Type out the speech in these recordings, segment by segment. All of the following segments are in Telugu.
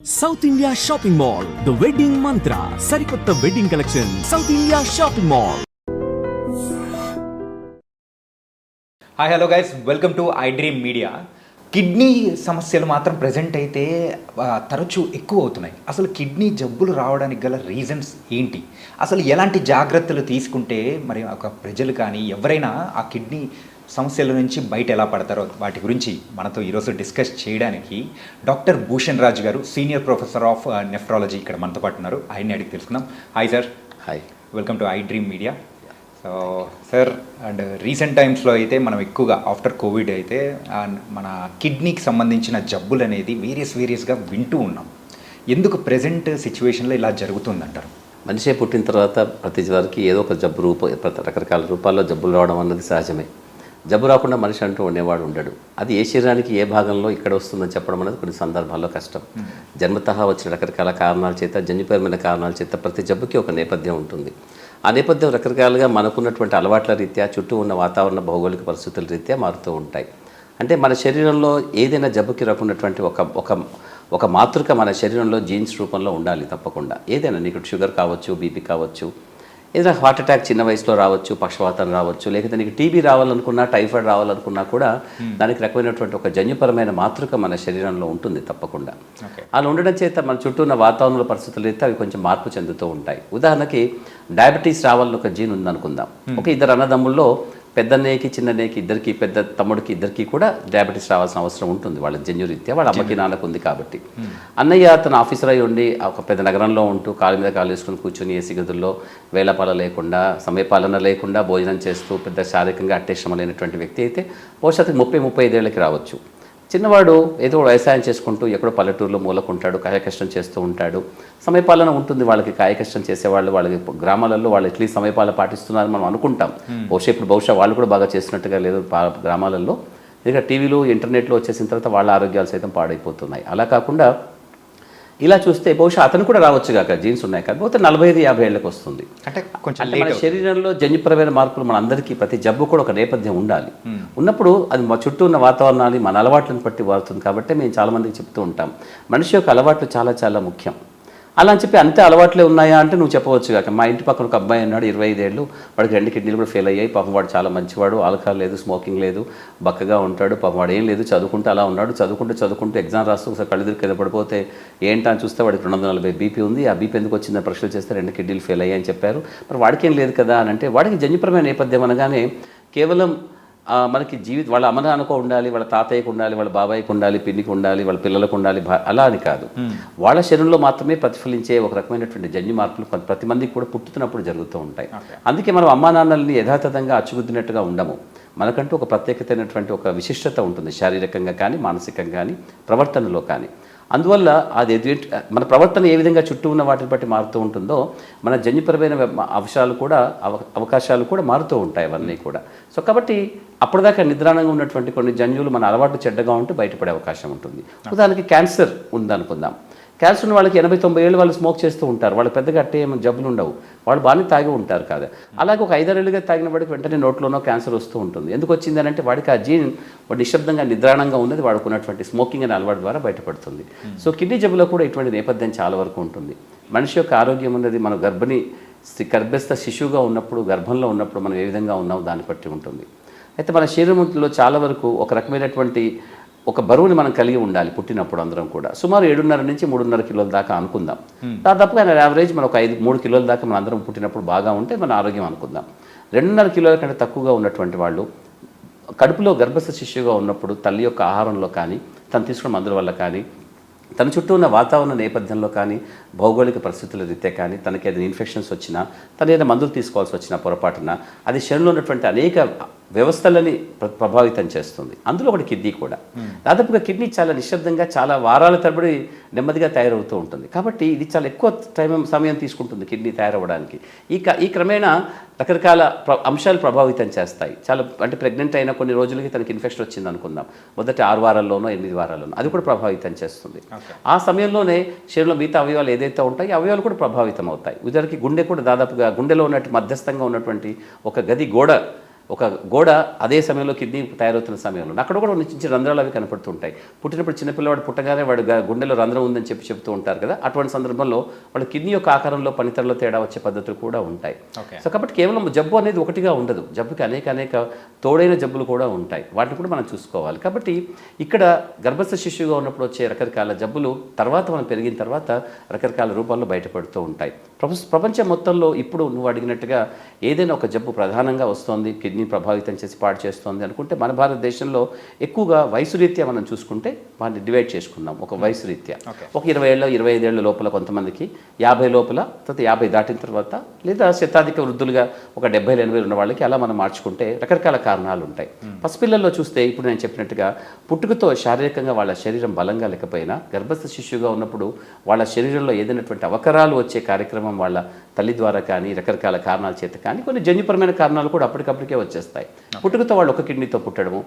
South India Shopping Mall, The Wedding Mantra, Sarikotta Wedding Collection, South India Shopping Mall. Hi hello guys, welcome to I dream media. Kidney సమస్యలు మాత్రం ప్రజెంట్ అయితే తరచూ ఎక్కువ అవుతున్నాయి. అసలు కిడ్నీ జబ్బులు రావడానికి గల రీజన్స్ ఏంటి, అసలు ఎలాంటి జాగ్రత్తలు తీసుకుంటే మరి ఒక ప్రజలు కానీ ఎవరైనా ఆ కిడ్నీ సమస్యల నుంచి బయట ఎలా పడతారో వాటి గురించి మనతో ఈరోజు డిస్కస్ చేయడానికి డాక్టర్ భూషణ్ రాజ్ గారు, సీనియర్ ప్రొఫెసర్ ఆఫ్ నెఫ్రాలజీ ఇక్కడ మనతో పాటు ఉన్నారు. ఆయన్ని అడిగి తెలుసుకుందాం. Hi sir. Hi, welcome to I dream media. So sir, and recent టైమ్స్లో అయితే మనం ఎక్కువగా ఆఫ్టర్ కోవిడ్ అయితే మన కిడ్నీకి సంబంధించిన జబ్బులు అనేది వేరియస్గా వింటూ ఉన్నాం. ఎందుకు ప్రజెంట్ సిచ్యువేషన్లో ఇలా జరుగుతుందంటారు? మనిషి పుట్టిన తర్వాత ప్రతి వారికి ఏదో ఒక జబ్బు రకరకాల రూపాల్లో జబ్బులు రావడం అన్నది సహజమే. జబ్బు రాకుండా మనిషి అంటూ ఉండేవాడు ఉండడు. అది ఏ శరీరానికి ఏ భాగంలో ఇక్కడ వస్తుందని చెప్పడం అనేది కొన్ని సందర్భాల్లో కష్టం. జన్మతహా వచ్చిన రకరకాల కారణాల చేత, జన్యుపరమైన కారణాల చేత ప్రతి జబ్బుకి ఒక నేపథ్యం ఉంటుంది. ఆ నేపథ్యం రకరకాలుగా మనకున్నటువంటి అలవాట్ల రీత్యా, చుట్టూ ఉన్న వాతావరణ భౌగోళిక పరిస్థితుల రీత్యా మారుతూ ఉంటాయి. అంటే మన శరీరంలో ఏదైనా జబ్బుకి రాకున్నటువంటి ఒక మాతృక మన శరీరంలో జీన్స్ రూపంలో ఉండాలి తప్పకుండా. ఏదైనా నీకు షుగర్ కావచ్చు, బీపీ కావచ్చు, ఏదైనా హార్ట్ అటాక్ చిన్న వయసులో రావచ్చు, పక్షవాతం రావచ్చు, లేకపోతే నీకు టీబీ రావాలనుకున్నా, టైఫాయిడ్ రావాలనుకున్నా కూడా దానికి రకమైనటువంటి ఒక జన్యుపరమైన మాతృక మన శరీరంలో ఉంటుంది తప్పకుండా. అలా ఉండడం చేత మన చుట్టూ ఉన్న వాతావరణ పరిస్థితులు అయితే అవి కొంచెం మార్పు చెందుతూ ఉంటాయి. ఉదాహరణకి డయాబెటీస్ రావాలని ఒక జీన్ ఉందనుకుందాం. ఒక ఇద్దరు అన్నదమ్ముల్లో పెద్దన్నయ్యకి, చిన్నన్నయ్యకి, ఇద్దరికి, పెద్ద తమ్ముడికి ఇద్దరికి కూడా డయాబెటీస్ రావాల్సిన అవసరం ఉంటుంది. వాళ్ళ జన్యురీత్యా వాళ్ళ అమ్మకి నాన్నకు ఉంది కాబట్టి. అన్నయ్య తన ఆఫీసర్ అయి ఉండి ఒక పెద్ద నగరంలో ఉంటూ కాలు మీద కాలు వేసుకుని కూర్చొని ఏసీ గదుల్లో వేళపాల లేకుండా, సమయపాలన లేకుండా భోజనం చేస్తూ పెద్ద శారీరకంగా అట్టేశ్రమ లేనటువంటి వ్యక్తి అయితే భవిష్యత్తుకి 30-35 ఏళ్ళకి రావచ్చు. చిన్నవాడు ఏదో వ్యవసాయం చేసుకుంటూ ఎక్కడో పల్లెటూరులో మూలకుంటాడు, కాయకష్టం చేస్తూ ఉంటాడు. సమయపాలన ఉంటుంది వాళ్ళకి. కాయకష్టం చేసేవాళ్ళు వాళ్ళకి గ్రామాలలో వాళ్ళు ఎట్లీస్ట్ సమయపాలన పాటిస్తున్నారని మనం అనుకుంటాం. బహుశా వాళ్ళు కూడా బాగా చేసినట్టుగా లేదు గ్రామాలలో. ఇక టీవీలు, ఇంటర్నెట్లో వచ్చేసిన తర్వాత వాళ్ళ ఆరోగ్యాలు సైతం పాడైపోతున్నాయి. అలా కాకుండా ఇలా చూస్తే బహుశా అతను కూడా రావచ్చు కాక, జీన్స్ ఉన్నాయి కాకపోతే 45-50 ఏళ్ళకి వస్తుంది. అంటే కొంచెం మన శరీరంలో జన్యుపరమైన మార్పులు మన అందరికీ, ప్రతి జబ్బు కూడా ఒక నేపథ్యం ఉండాలి. ఉన్నప్పుడు అది మా చుట్టూ ఉన్న వాతావరణాన్ని, మన అలవాట్లను బట్టి మారుతుంది. కాబట్టి మేము చాలామందికి చెప్తూ ఉంటాం, మనిషి యొక్క అలవాట్లు చాలా చాలా ముఖ్యం. అలా అని చెప్పి అంతే అలవాట్లే ఉన్నాయా అంటే నువ్వు చెప్పవచ్చు కాక. మా ఇంటి పక్కన ఒక అబ్బాయి ఉన్నాడు, 25 ఏళ్ళు, వాడికి 2 కిడ్నీలు కూడా ఫెయిల్ అయ్యాయి. పాపం వాడు చాలా మంచివాడు, ఆల్కహాల్ లేదు, స్మోకింగ్ లేదు, బక్కగా ఉంటాడు. పాపం వాడు ఏం లేదు, చదువుకుంటూ అలా ఉన్నాడు. చదువుకుంటూ ఎగ్జామ్ రాస్తూ ఒకసారి కళ్ళెదురు కింద పడిపోతే ఏంటని చూస్తే వాడికి 240 బీపీ ఉంది. ఆ బీపీ ఎందుకు వచ్చిందని పరీక్షలు చేస్తే 2 కిడ్నీలు ఫెయిల్ అయ్యాయని చెప్పారు. మరి వాడికి ఏం లేదు కదా అని అంటే, వాడికి జన్యుపరమైన నేపథ్యం అనగానే కేవలం మనకి వాళ్ళ అమ్మ నాన్నకు ఉండాలి, వాళ్ళ తాతయ్యకు ఉండాలి, వాళ్ళ బాబాయ్కి ఉండాలి, పిన్నికి ఉండాలి, వాళ్ళ పిల్లలకు ఉండాలి, అలా అని కాదు. వాళ్ళ శరీరంలో మాత్రమే ప్రతిఫలించే ఒక రకమైనటువంటి జన్యు మార్పులు ప్రతి మందికి కూడా పుట్టుతున్నప్పుడు జరుగుతూ ఉంటాయి. అందుకే మనం అమ్మా నాన్నల్ని యథాతథంగా అచ్చుగుద్దినట్టుగా ఉండము. మనకంటూ ఒక ప్రత్యేకతైనటువంటి ఒక విశిష్టత ఉంటుంది, శారీరకంగా కానీ, మానసికంగా కానీ, ప్రవర్తనలో కానీ. అందువల్ల అది మన ప్రవర్తన ఏ విధంగా చుట్టూ ఉన్న వాటిని బట్టి మారుతూ ఉంటుందో, మన జన్యుపరమైన అవకాశాలు కూడా మారుతూ ఉంటాయి అవన్నీ కూడా. సో కాబట్టి అప్పటిదాకా నిద్రాణంగా ఉన్నటువంటి కొన్ని జన్యువులు మన అలవాటు చెడ్డగా ఉంటూ బయటపడే అవకాశం ఉంటుంది. ఉదాహరణకి క్యాన్సర్ ఉందనుకుందాం. క్యాన్సర్ ఉన్న వాళ్ళకి 80-90 ఏళ్ళు వాళ్ళు స్మోక్ చేస్తూ ఉంటారు. వాళ్ళు పెద్దగా అట్టే ఏమైనా జబ్బులు ఉండవు, వాళ్ళు బాగానే తాగి ఉంటారు కాదు. అలాగే ఒక 5-6 ఏళ్ళుగా తాగిన వాడికి వెంటనే నోట్లోనో క్యాన్సర్ వస్తూ ఉంటుంది. ఎందుకు వచ్చింది అని అంటే వాడికి ఆ జీన్ వాడు నిశ్శబ్దంగా నిద్రాణంగా ఉన్నది వాడుకున్నటువంటి స్మోకింగ్ అనే అలవాటు ద్వారా బయటపడుతుంది. సో కిడ్నీ జబ్బులో కూడా ఇటువంటి నేపథ్యం చాలా వరకు ఉంటుంది. మనిషి యొక్క ఆరోగ్యం ఉన్నది మన గర్భస్థ శిశువుగా ఉన్నప్పుడు, గర్భంలో ఉన్నప్పుడు మనం ఏ విధంగా ఉన్నామో దాన్ని బట్టి ఉంటుంది. అయితే మన శరీరంలో చాలా వరకు ఒక రకమైనటువంటి ఒక బరువుని మనం కలిగి ఉండాలి పుట్టినప్పుడు అందరం కూడా. సుమారు 7.5 నుంచి 3.5 కిలోల దాకా అనుకుందాం. దాదాపుగా యావరేజ్ మనం ఒక 3 కిలోల దాకా మన అందరం పుట్టినప్పుడు బాగా ఉంటే మన ఆరోగ్యం అనుకుందాం. 2.5 కిలోల కంటే తక్కువగా ఉన్నటువంటి వాళ్ళు కడుపులో గర్భస్థ శిశువుగా ఉన్నప్పుడు తల్లి యొక్క ఆహారంలో కానీ, తను తీసుకున్న మందుల వల్ల కానీ, తన చుట్టూ ఉన్న వాతావరణ నేపథ్యంలో కానీ, భౌగోళిక పరిస్థితుల రీత్యా కానీ, తనకి ఏదైనా ఇన్ఫెక్షన్స్ వచ్చినా, తను ఏదైనా మందులు తీసుకోవాల్సి వచ్చినా పొరపాటున అది శరీరంలో ఉన్నటువంటి అనేక వ్యవస్థలని ప్రభావితం చేస్తుంది. అందులో ఒకటి కిడ్నీ కూడా. దాదాపుగా కిడ్నీ చాలా నిశ్శబ్దంగా చాలా వారాల తరబడి నెమ్మదిగా తయారవుతూ ఉంటుంది. కాబట్టి ఇది చాలా ఎక్కువ సమయం తీసుకుంటుంది కిడ్నీ తయారవ్వడానికి. ఈ క్రమేణా రకరకాల అంశాలు ప్రభావితం చేస్తాయి. చాలా అంటే ప్రెగ్నెంట్ అయిన కొన్ని రోజులకి తనకి ఇన్ఫెక్షన్ వచ్చింది అనుకుందాం, మొదటి 6 వారాల్లోనో 8 వారాల్లోనో, అది కూడా ప్రభావితం చేస్తుంది. ఆ సమయంలోనే శరీరంలో మిగతా అవయవాలు ఏదైతే ఉంటాయో అవయవాలు కూడా ప్రభావితం అవుతాయి. ఉదాహరణకి గుండె కూడా దాదాపుగా గుండెలో ఉన్నట్టు మధ్యస్థంగా ఉన్నటువంటి ఒక గది గోడ ఒక గోడ అదే సమయంలో కిడ్నీ తయారవుతున్న సమయంలో అక్కడ కూడా చిన్న చిన్న రంధ్రాలు అవి కనపడుతుంటాయి. పుట్టినప్పుడు చిన్నపిల్లవాడు పుట్టగానే వాడు గుండెలో రంధ్రం ఉందని చెప్తూ ఉంటారు కదా, అటువంటి సందర్భంలో వాళ్ళ కిడ్నీ యొక్క ఆకారంలో పనితీరులో తేడా వచ్చే పద్ధతులు కూడా ఉంటాయి. సో కాబట్టి కేవలం జబ్బు అనేది ఒకటిగా ఉండదు, జబ్బుకి అనేక తోడైన జబ్బులు కూడా ఉంటాయి, వాటిని కూడా మనం చూసుకోవాలి. కాబట్టి ఇక్కడ గర్భస్థ శిశువుగా ఉన్నప్పుడు వచ్చే రకరకాల జబ్బులు తర్వాత మనం పెరిగిన తర్వాత రకరకాల రూపాల్లో బయటపడుతూ ఉంటాయి. ప్రపంచం మొత్తంలో ఇప్పుడు నువ్వు అడిగినట్టుగా ఏదైనా ఒక జబ్బు ప్రధానంగా వస్తుంది, కిడ్నీ ప్రభావితం చేసి పాడు చేస్తుంది అనుకుంటే మన భారతదేశంలో ఎక్కువగా వయసు రీత్యా మనం చూసుకుంటే వాటిని డివైడ్ చేసుకుందాం. ఒక వయసు రీత్యా ఒక 20 ఏళ్ళ 25 ఏళ్ళ లోపల కొంతమందికి, 50 లోపల, తర్వాత 50 దాటిన తర్వాత, లేదా శతాధిక వృద్ధులుగా ఒక 70 80 ఉన్న వాళ్ళకి అలా మనం మార్చుకుంటే రకరకాల కారణాలు ఉంటాయి. పసిపిల్లల్లో చూస్తే ఇప్పుడు నేను చెప్పినట్టుగా పుట్టుకతో శారీరకంగా వాళ్ళ శరీరం బలంగా లేకపోయినా గర్భస్థ శిశువుగా ఉన్నప్పుడు వాళ్ళ శరీరంలో ఏదైనటువంటి అవకరాలు వచ్చే కార్యక్రమం వాళ్ళ తల్లి ద్వారా కానీ రకరకాల కారణాల చేత కానీ కొన్ని జన్యుపరమైన కారణాలు కూడా అప్పటికప్పటికే వచ్చేస్తాయి. పుట్టుకతో వాళ్ళు ఒక కిడ్నీతో పుట్టడము,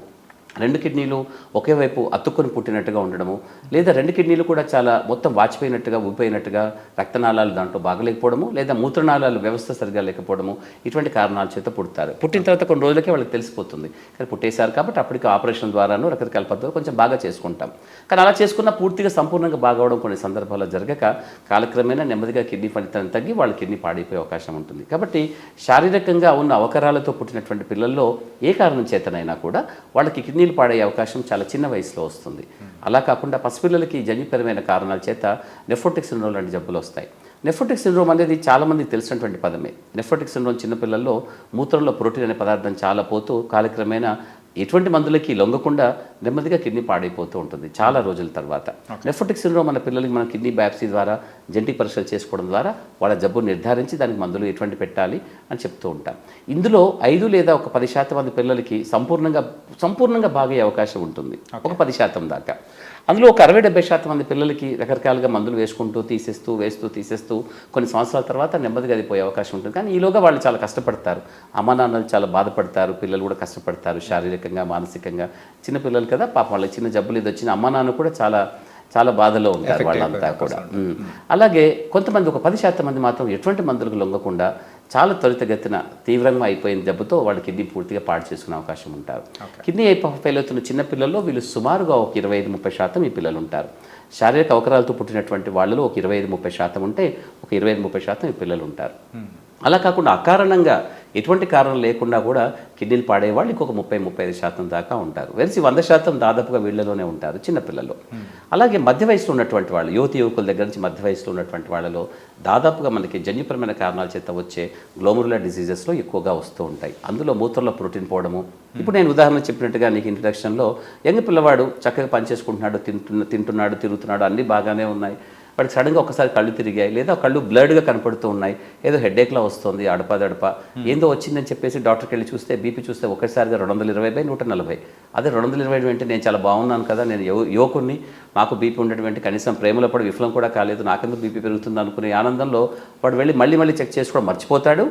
2 కిడ్నీలు ఒకే వైపు అతుక్కొని పుట్టినట్టుగా ఉండడము, లేదా 2 కిడ్నీలు కూడా చాలా మొత్తం వాచిపోయినట్టుగా ఊపిపోయినట్టుగా రక్తనాళాలు దాంట్లో బాగలేకపోవడము, లేదా మూత్రనాళాలు వ్యవస్థ సరిగా లేకపోవడము, ఇటువంటి కారణాల చేత పుడతారు. పుట్టిన తర్వాత కొన్ని రోజులకే వాళ్ళకి తెలిసిపోతుంది, కానీ పుట్టేశారు కాబట్టి అప్పటికి ఆపరేషన్ ద్వారాను రకరకాల పద్ధతులు కొంచెం బాగా చేసుకుంటాం. కానీ అలా చేసుకున్న పూర్తిగా సంపూర్ణంగా బాగవడం కొన్ని సందర్భాల్లో జరగక కాలక్రమేణా నెమ్మదిగా కిడ్నీ ఫలితం తగ్గి వాళ్ళ కిడ్నీ పాడైపోయే అవకాశం ఉంటుంది. కాబట్టి శారీరకంగా ఉన్న అవకరాలతో పుట్టినటువంటి పిల్లల్లో ఏ కారణం చేతనైనా కూడా వాళ్ళకి కిడ్నీలు పాడయ్యే అవకాశం చాలా చిన్న వయసులో వస్తుంది. అలా కాకుండా పసిపిల్లలకి జన్యుపరమైన కారణాల చేత నెఫ్రోటిక్ సిండ్రోమ్ లాంటి జబ్బులు వస్తాయి. నెఫ్రోటిక్ సిండ్రోమ్ అనేది చాలామందికి తెలిసినటువంటి పదమే. నెఫ్రోటిక్ సిండ్రోమ్ చిన్నపిల్లల్లో మూత్రంలో ప్రోటీన్ అనే పదార్థం చాలా పోతూ కాలక్రమేణా ఎటువంటి మందులకి లొంగకుండా నెమ్మదిగా కిడ్నీ పాడైపోతూ ఉంటుంది చాలా రోజుల తర్వాత. నెఫ్రోటిక్ సిండ్రోమ్ మన పిల్లలకి మనం కిడ్నీ బయాప్సీ ద్వారా జెనెటిక్ పరీక్షలు చేసుకోవడం ద్వారా వాళ్ళ జబ్బు నిర్ధారించి దానికి మందులు ఎటువంటి పెట్టాలి అని చెప్తూ ఉంటాం. ఇందులో 5 లేదా ఒక 10% మంది పిల్లలకి సంపూర్ణంగా బాగయ్యే అవకాశం ఉంటుంది, ఒక 10% దాకా. అందులో ఒక 60-70% మంది పిల్లలకి రకరకాలుగా మందులు వేసుకుంటూ తీసేస్తూ కొన్ని సంవత్సరాల తర్వాత నెమ్మదిగా అది పోయే అవకాశం ఉంటుంది. కానీ ఈలోగా వాళ్ళు చాలా కష్టపడతారు, అమ్మా నాన్నలు చాలా బాధపడతారు, పిల్లలు కూడా కష్టపడతారు శారీరకంగా మానసికంగా. చిన్నపిల్లలు కదా పాపం, వాళ్ళకి చిన్న జబ్బులు ఇది వచ్చిన అమ్మా నాన్న కూడా చాలా బాధలో ఉంటారు వాళ్ళంతా కూడా. అలాగే కొంతమంది ఒక 10% మంది మాత్రం ఎటువంటి మందులకు లొంగకుండా చాలా త్వరితగతిన తీవ్రంగా అయిపోయిన జబ్బుతో వాళ్ళు కిడ్నీ పూర్తిగా పాడు చేసుకునే అవకాశం ఉంటారు. కిడ్నీ ఫెయిల్ అవుతున్న చిన్న పిల్లల్లో వీళ్ళు సుమారుగా ఒక 25-30% ఈ పిల్లలు ఉంటారు. శారీరక అవకరాలతో పుట్టినటువంటి వాళ్ళలో ఒక 25-30% ఉంటే ఒక 25-30% ఈ పిల్లలు ఉంటారు. అలా కాకుండా అకారణంగా ఎటువంటి కారణం లేకుండా కూడా కిడ్నీలు పాడేవాళ్ళు ఇంకొక 30-35% దాకా ఉంటారు. వెలిసి 100% దాదాపుగా వీళ్ళలోనే ఉంటారు చిన్నపిల్లలు. అలాగే మధ్య వయసులో ఉన్నటువంటి వాళ్ళు, యువకుల దగ్గర నుంచి మధ్య వయసులో ఉన్నటువంటి వాళ్ళలో దాదాపుగా మనకి జన్యుపరమైన కారణాల చేత వచ్చే గ్లోమరులర్ డిసీజెస్లో ఎక్కువగా వస్తూ ఉంటాయి. అందులో మూత్రంలో ప్రోటీన్ పోవడము. ఇప్పుడు నేను ఉదాహరణ చెప్పినట్టుగా నీకు ఇంట్రడక్షన్లో యంగ్ పిల్లవాడు చక్కగా పనిచేసుకుంటున్నాడు, తింటున్నాడు, తిరుగుతున్నాడు, అన్నీ బాగానే ఉన్నాయి. వాడికి సడన్గా ఒకసారి కళ్ళు తిరిగాయి, లేదా కళ్ళు బ్లర్డ్గా కనపడుతూ ఉన్నాయి, ఏదో హెడేక్లా వస్తుంది, అడపదడప ఏందో వచ్చిందని చెప్పేసి డాక్టర్కి వెళ్ళి చూస్తే బీపీ చూస్తే ఒకసారిగా 220/140. అదే 220 అంటే నేను చాలా బాగున్నాను కదా, నేను యువకుడిని, నాకు బీపీ ఉండేటువంటి కనీసం ప్రేమలో పడి విఫలం కూడా కాలేదు, నాకెందుకు బీపీ పెరుగుతుంది అనుకునే ఆనందంలో వాడు వెళ్ళి మళ్ళీ చెక్ చేసుకోవడం మర్చిపోతాడు,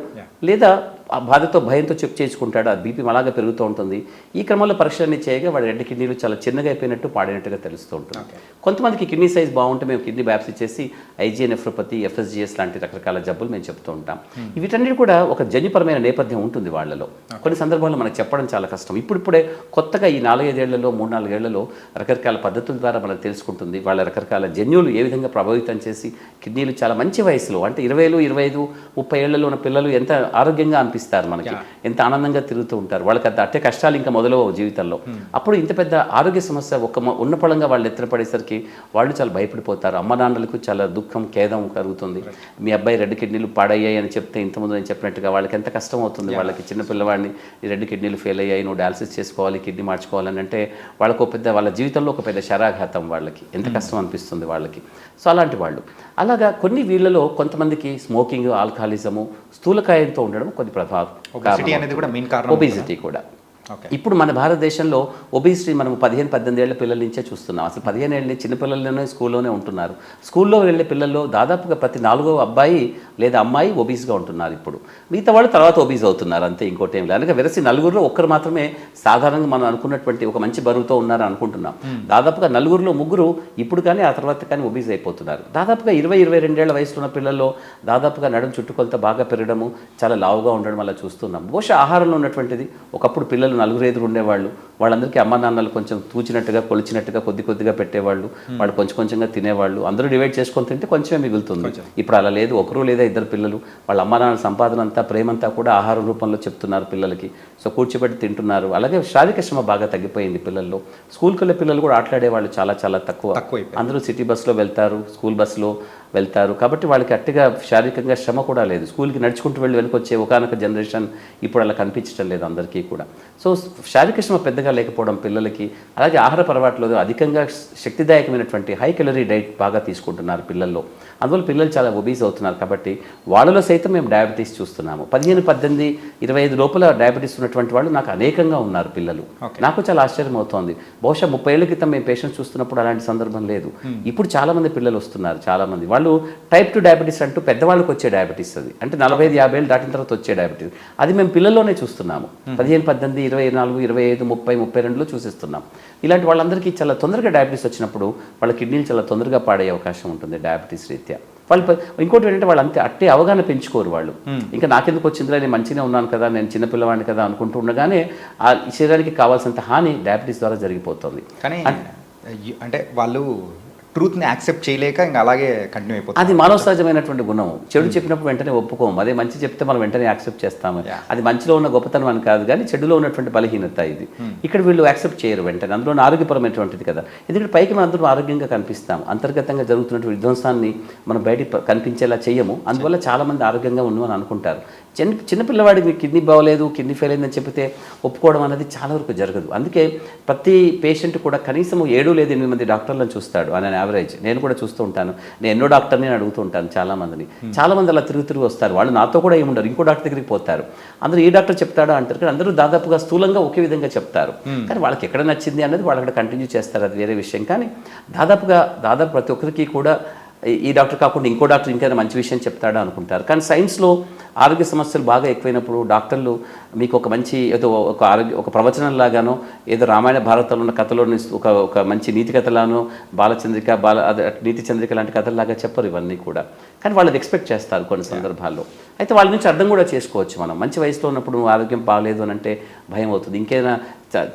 లేదా ఆ బాధతో భయంతో చెక్ చేసుకుంటాడు, ఆ బీపీ అలాగే పెరుగుతూ ఉంటుంది. ఈ క్రమంలో పరీక్షలన్నీ చేయగా వాడి 2 కిడ్నీలు చాలా చిన్నగా అయిపోయినట్టు పాడినట్టుగా తెలుస్తూ ఉంటుంది. కొంతమందికి కిడ్నీ సైజ్ బాగుంటే మేము కిడ్నీ బయాప్సీ చేసి ఐజీఏ నెఫ్రోపతి, FSGS లాంటి రకరకాల జబ్బులు మేము చెప్తూ ఉంటాం. వీటన్నిటి కూడా ఒక జన్యుపరమైన నేపథ్యం ఉంటుంది వాళ్ళలో. కొన్ని సందర్భాల్లో మనకు చెప్పడం చాలా కష్టం. ఇప్పుడే కొత్తగా ఈ 4-5 ఏళ్లలో 3-4 ఏళ్లలో రకరకాల పద్ధతుల ద్వారా మనకు తెలుసుకుంటుంది వాళ్ళ రకరకాల జన్యువులు ఏ విధంగా ప్రభావితం చేసి కిడ్నీలు చాలా మంచి వయసులో అంటే 20, 25, 30 ఏళ్లలో ఉన్న పిల్లలు ఎంత ఆరోగ్యంగా అనిపిస్తారు మనకి, ఎంత ఆనందంగా తిరుగుతూ ఉంటారు. వాళ్ళకి అట్టే కష్టాలు ఇంకా మొదలవు జీవితంలో. అప్పుడు ఇంత పెద్ద ఆరోగ్య సమస్య ఉన్న పళంగా వాళ్ళు ఎత్తున పడేసరికి వాళ్ళు చాలా భయపడిపోతారు. అమ్మ నాన్నలకు చాలా దుఃఖం, ఖేదం కలుగుతుంది. మీ అబ్బాయి 2 కిడ్నీలు పాడయ్యాయి అని చెప్తే ఇంతకుముందు నేను చెప్పినట్టుగా వాళ్ళకి ఎంత కష్టం అవుతుంది. వాళ్ళకి చిన్న పిల్లవాడిని ఈ 2 కిడ్నీలు ఫెయిల్ అయ్యాయి, నువ్వు డయాలసిస్ చేసుకోవాలి, కిడ్నీ మార్చుకోవాలని అంటే వాళ్ళకు వాళ్ళ జీవితంలో ఒక పెద్ద శరాఘాతం, వాళ్ళకి ఎంత కష్టం అనిపిస్తుంది వాళ్ళకి. సో అలాంటి వాళ్ళు అలాగా కొన్ని వీళ్ళలో కొంతమందికి స్మోకింగ్, ఆల్కహాలిజము, స్థూలకాయంతో ఉండడం కొన్ని ప్రభావం, అనేది కూడా మెయిన్ కారణం, ఒబేసిటీ కూడా. ఇప్పుడు మన భారతదేశంలో ఒబిసిటీ మనం 15-18 ఏళ్ల పిల్లల నుంచే చూస్తున్నాం. అసలు 15 ఏళ్ళ చిన్న పిల్లల్లోనే స్కూల్లోనే ఉంటున్నారు. స్కూల్లో వెళ్ళే పిల్లల్లో దాదాపుగా ప్రతి 4వ అబ్బాయి లేదా అమ్మాయి ఒబీస్గా ఉంటున్నారు. ఇప్పుడు మిగతా వాళ్ళు తర్వాత ఒబీస్ అవుతున్నారు, అంతే, ఇంకోటి ఏం లేదు. అలాగే వెరసి నలుగురిలో ఒక్కరు మాత్రమే సాధారణంగా మనం అనుకున్నటువంటి ఒక మంచి బరువుతో ఉన్నారని అనుకుంటున్నాం. దాదాపుగా నలుగురిలో ముగ్గురు ఇప్పుడు కానీ ఆ తర్వాత కానీ ఒబీస్ అయిపోతున్నారు. దాదాపుగా 20-22 ఏళ్ల వయసులో ఉన్న పిల్లల్లో దాదాపుగా నడుము చుట్టుకొలత బాగా పెరగడము, చాలా లావుగా ఉండడం వల్ల చూస్తున్నాం. బహుశా ఆహారంలో ఉన్నటువంటిది. ఒకప్పుడు పిల్లలు 4 ఎదురు ఉండేవాళ్ళు, వాళ్ళందరికీ అమ్మ నాన్నలు కొంచెం తూచినట్టుగా కొలిచినట్టుగా కొద్దిగా పెట్టేవాళ్ళు, వాళ్ళు కొంచెంగా తినేవాళ్ళు, అందరూ డివైడ్ చేసుకొని తింటే కొంచెమే మిగులుతుంది. ఇప్పుడు అలా లేదు, ఒకరు లేదా ఇద్దరు పిల్లలు, వాళ్ళ అమ్మ నాన్న సంపాదన అంతా ప్రేమంతా కూడా ఆహారం రూపంలో చెప్తున్నారు పిల్లలకి. సో కూర్చోబెట్టి తింటున్నారు. అలాగే శారీరక శ్రమ బాగా తగ్గిపోయింది పిల్లల్లో. స్కూల్కి వెళ్ళే పిల్లలు కూడా ఆటలాడే వాళ్ళు చాలా తక్కువ. అందరూ సిటీ బస్సులో వెళ్తారు, స్కూల్ బస్సులో వెళ్తారు. కాబట్టి వాళ్ళకి అట్టిగా శారీరకంగా శ్రమ కూడా లేదు. స్కూల్కి నడుచుకుంటూ వెళ్ళి వెనుకొచ్చే ఒకనొక జనరేషన్ ఇప్పుడు అలా కనిపించడం లేదు అందరికీ కూడా. సో శారీరక శ్రమ పెద్దగా లేకపోవడం పిల్లలకి, అలాగే ఆహార అలవాట్లో అధికంగా శక్తిదాయకమైనటువంటి హై కెలరీ డైట్ బాగా తీసుకుంటున్నారు పిల్లల్లో. అందువల్ల పిల్లలు చాలా ఒబీస్ అవుతున్నారు. కాబట్టి వాళ్ళలో సైతం మేము డయాబెటీస్ చూస్తున్నాము. 15-18-25 లోపల డయాబెటీస్ ఉన్నటువంటి వాళ్ళు నాకు అనేకంగా ఉన్నారు పిల్లలు. నాకు చాలా ఆశ్చర్యం అవుతోంది. బహుశా 30 ఏళ్ల క్రితం మేము పేషెంట్స్ చూస్తున్నప్పుడు అలాంటి సందర్భం లేదు. ఇప్పుడు చాలామంది పిల్లలు వస్తున్నారు. చాలామంది వాళ్ళు టైప్ 2 డయాబెటీస్ అంటూ పెద్దవాళ్ళకి వచ్చే డయాబెటీస్, అది అంటే 45-50 ఏళ్ళు దాటిన తర్వాత వచ్చే డయాబెటీస్, అది మేము పిల్లల్లోనే చూస్తున్నాము. 15-18, 24, 25, 30, 32లో చూసిస్తున్నాం. ఇలాంటి వాళ్ళందరికీ చాలా తొందరగా డయాబెటీస్ వచ్చినప్పుడు వాళ్ళ కిడ్నీలు చాలా తొందరగా పాడయ్యే అవకాశం ఉంటుంది డయాబెటీస్ రీత్యా. వాళ్ళు ఇంకోటి ఏంటంటే వాళ్ళు అట్టే అవగాహన పెంచుకోరు వాళ్ళు. ఇంకా నాకెందుకు వచ్చిందిరా, నేను మంచిగా ఉన్నాను కదా, నేను చిన్నపిల్లవాడిని కదా అనుకుంటూ ఉండగానే ఆ శరీరానికి కావాల్సినంత హాని డయాబెటీస్ ద్వారా జరిగిపోతుంది. కానీ అంటే వాళ్ళు ట్రూత్ని యాక్సెప్ట్ చేయలేక ఇంకా అలాగే కంటిన్యూ అయిపోతుంది. అది మానవ సహజమైనటువంటి గుణం. చెడు చెప్పినప్పుడు వెంటనే ఒప్పుకోము, అదే మంచి చెప్తే మనం వెంటనే యాక్సెప్ట్ చేస్తాము. అది మంచిలో ఉన్న గొప్పతనం అని కాదు, కానీ చెడులో ఉన్నటువంటి బలహీనత ఇది. ఇక్కడ వీళ్ళు యాక్సెప్ట్ చేయరు వెంటనే. అందులో ఆరోగ్యపరమైనటువంటిది కదా. ఎందుకంటే పైకి మనం అందరూ ఆరోగ్యంగా కనిపిస్తాం, అంతర్గతంగా జరుగుతున్నటువంటి విధ్వంసాన్ని మనం బయటికి కనిపించేలా చేయము. అందువల్ల చాలామంది ఆరోగ్యంగా ఉన్నామని అనుకుంటారు. చిన్నపిల్లవాడికి కిడ్నీ బాగోలేదు, కిడ్నీ ఫెయిల్ అయిందని చెప్తే ఒప్పుకోవడం అనేది చాలా వరకు జరగదు. అందుకే ప్రతి పేషెంట్ కూడా కనీసం 7 లేదా 8 మంది డాక్టర్లను చూస్తాడు అని యావరేజ్. నేను కూడా చూస్తూ ఉంటాను. నేను ఎన్నో డాక్టర్ని అడుగుతూ ఉంటాను చాలామందిని. చాలామంది అలా తిరిగి వస్తారు. వాళ్ళు నాతో కూడా ఏముండరు, ఇంకో డాక్టర్ దగ్గరికి పోతారు. అందరూ ఈ డాక్టర్ చెప్తాడా అంటారు, కానీ అందరూ దాదాపుగా స్థూలంగా ఒకే విధంగా చెప్తారు. కానీ వాళ్ళకి ఎక్కడ నచ్చింది అనేది వాళ్ళు అక్కడ కంటిన్యూ చేస్తారు, అది వేరే విషయం. కానీ దాదాపు ప్రతి ఒక్కరికి కూడా ఈ డాక్టర్ కాకుండా ఇంకో డాక్టర్ ఇంకైనా మంచి విషయం చెప్తాడా అనుకుంటారు. కానీ సైన్స్లో ఆరోగ్య సమస్యలు బాగా ఎక్కువైనప్పుడు డాక్టర్లు మీకు ఒక మంచి ఏదో ఒక ప్రవచనం లాగానో, ఏదో రామాయణ భారతంలో ఉన్న కథలోని ఒక మంచి నీతి కథలానో, నీతి చంద్రిక లాంటి కథల్లాగా చెప్పరు ఇవన్నీ కూడా. కానీ వాళ్ళు ఎక్స్పెక్ట్ చేస్తారు కొన్ని సందర్భాల్లో. అయితే వాళ్ళ నుంచి అర్థం కూడా చేసుకోవచ్చు మనం. మంచి వయసులో ఉన్నప్పుడు నువ్వు ఆరోగ్యం బాగలేదు అని అంటే భయం అవుతుంది. ఇంకేదైనా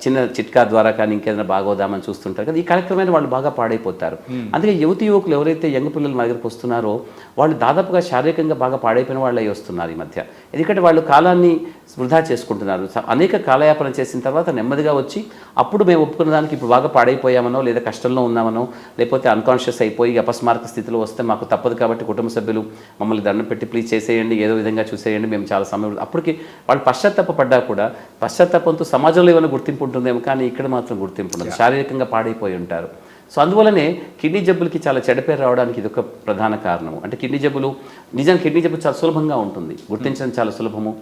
చిన్న చిట్కా ద్వారా కానీ ఇంకేదైనా బాగోదామని చూస్తుంటారు కదా. ఈ కార్యక్రమాన్ని వాళ్ళు బాగా పాడైపోతారు. అందుకే యువకులు ఎవరైతే యంగ్ పిల్లలు మా దగ్గరికి వస్తున్నారో వాళ్ళు దాదాపుగా శారీరకంగా బాగా పాడైపోయిన వాళ్ళు అయి వస్తున్నారు ఈ మధ్య. ఎందుకంటే వాళ్ళు కాలాన్ని వృధా చేసుకుంటున్నారు. అనేక కాలయాపన చేసిన తర్వాత నెమ్మదిగా వచ్చి అప్పుడు మేము ఒప్పుకున్న దానికి ఇప్పుడు బాగా పాడైపోయామనో, లేదా కష్టంలో ఉన్నామనో, లేకపోతే అన్కాన్షియస్ అయిపోయి అపస్మారక స్థితిలో వస్తే మాకు తప్పదు కాబట్టి కుటుంబ సభ్యులు మమ్మల్ని దండం పెట్టి ప్లీజ్ చేసేయండి, ఏదో విధంగా చూసేయండి, మేము చాలా సమయం. అప్పటికి వాళ్ళు పశ్చాత్తాపడ్డా కూడా పశ్చాత్తాపంతో సమాజంలో ఏమైనా గుర్తింపు ఉంటుందేమో, కానీ ఇక్కడ మాత్రం గుర్తింపు ఉండదు. శారీరకంగా పాడైపోయి ఉంటారు. సో అందువల్లనే కిడ్నీ జబ్బులకి చాలా చెడపేరు రావడానికి ఇది ఒక ప్రధాన కారణము. అంటే కిడ్నీ జబ్బులు చాలా సులభంగా ఉంటుంది, గుర్తించడం చాలా సులభము,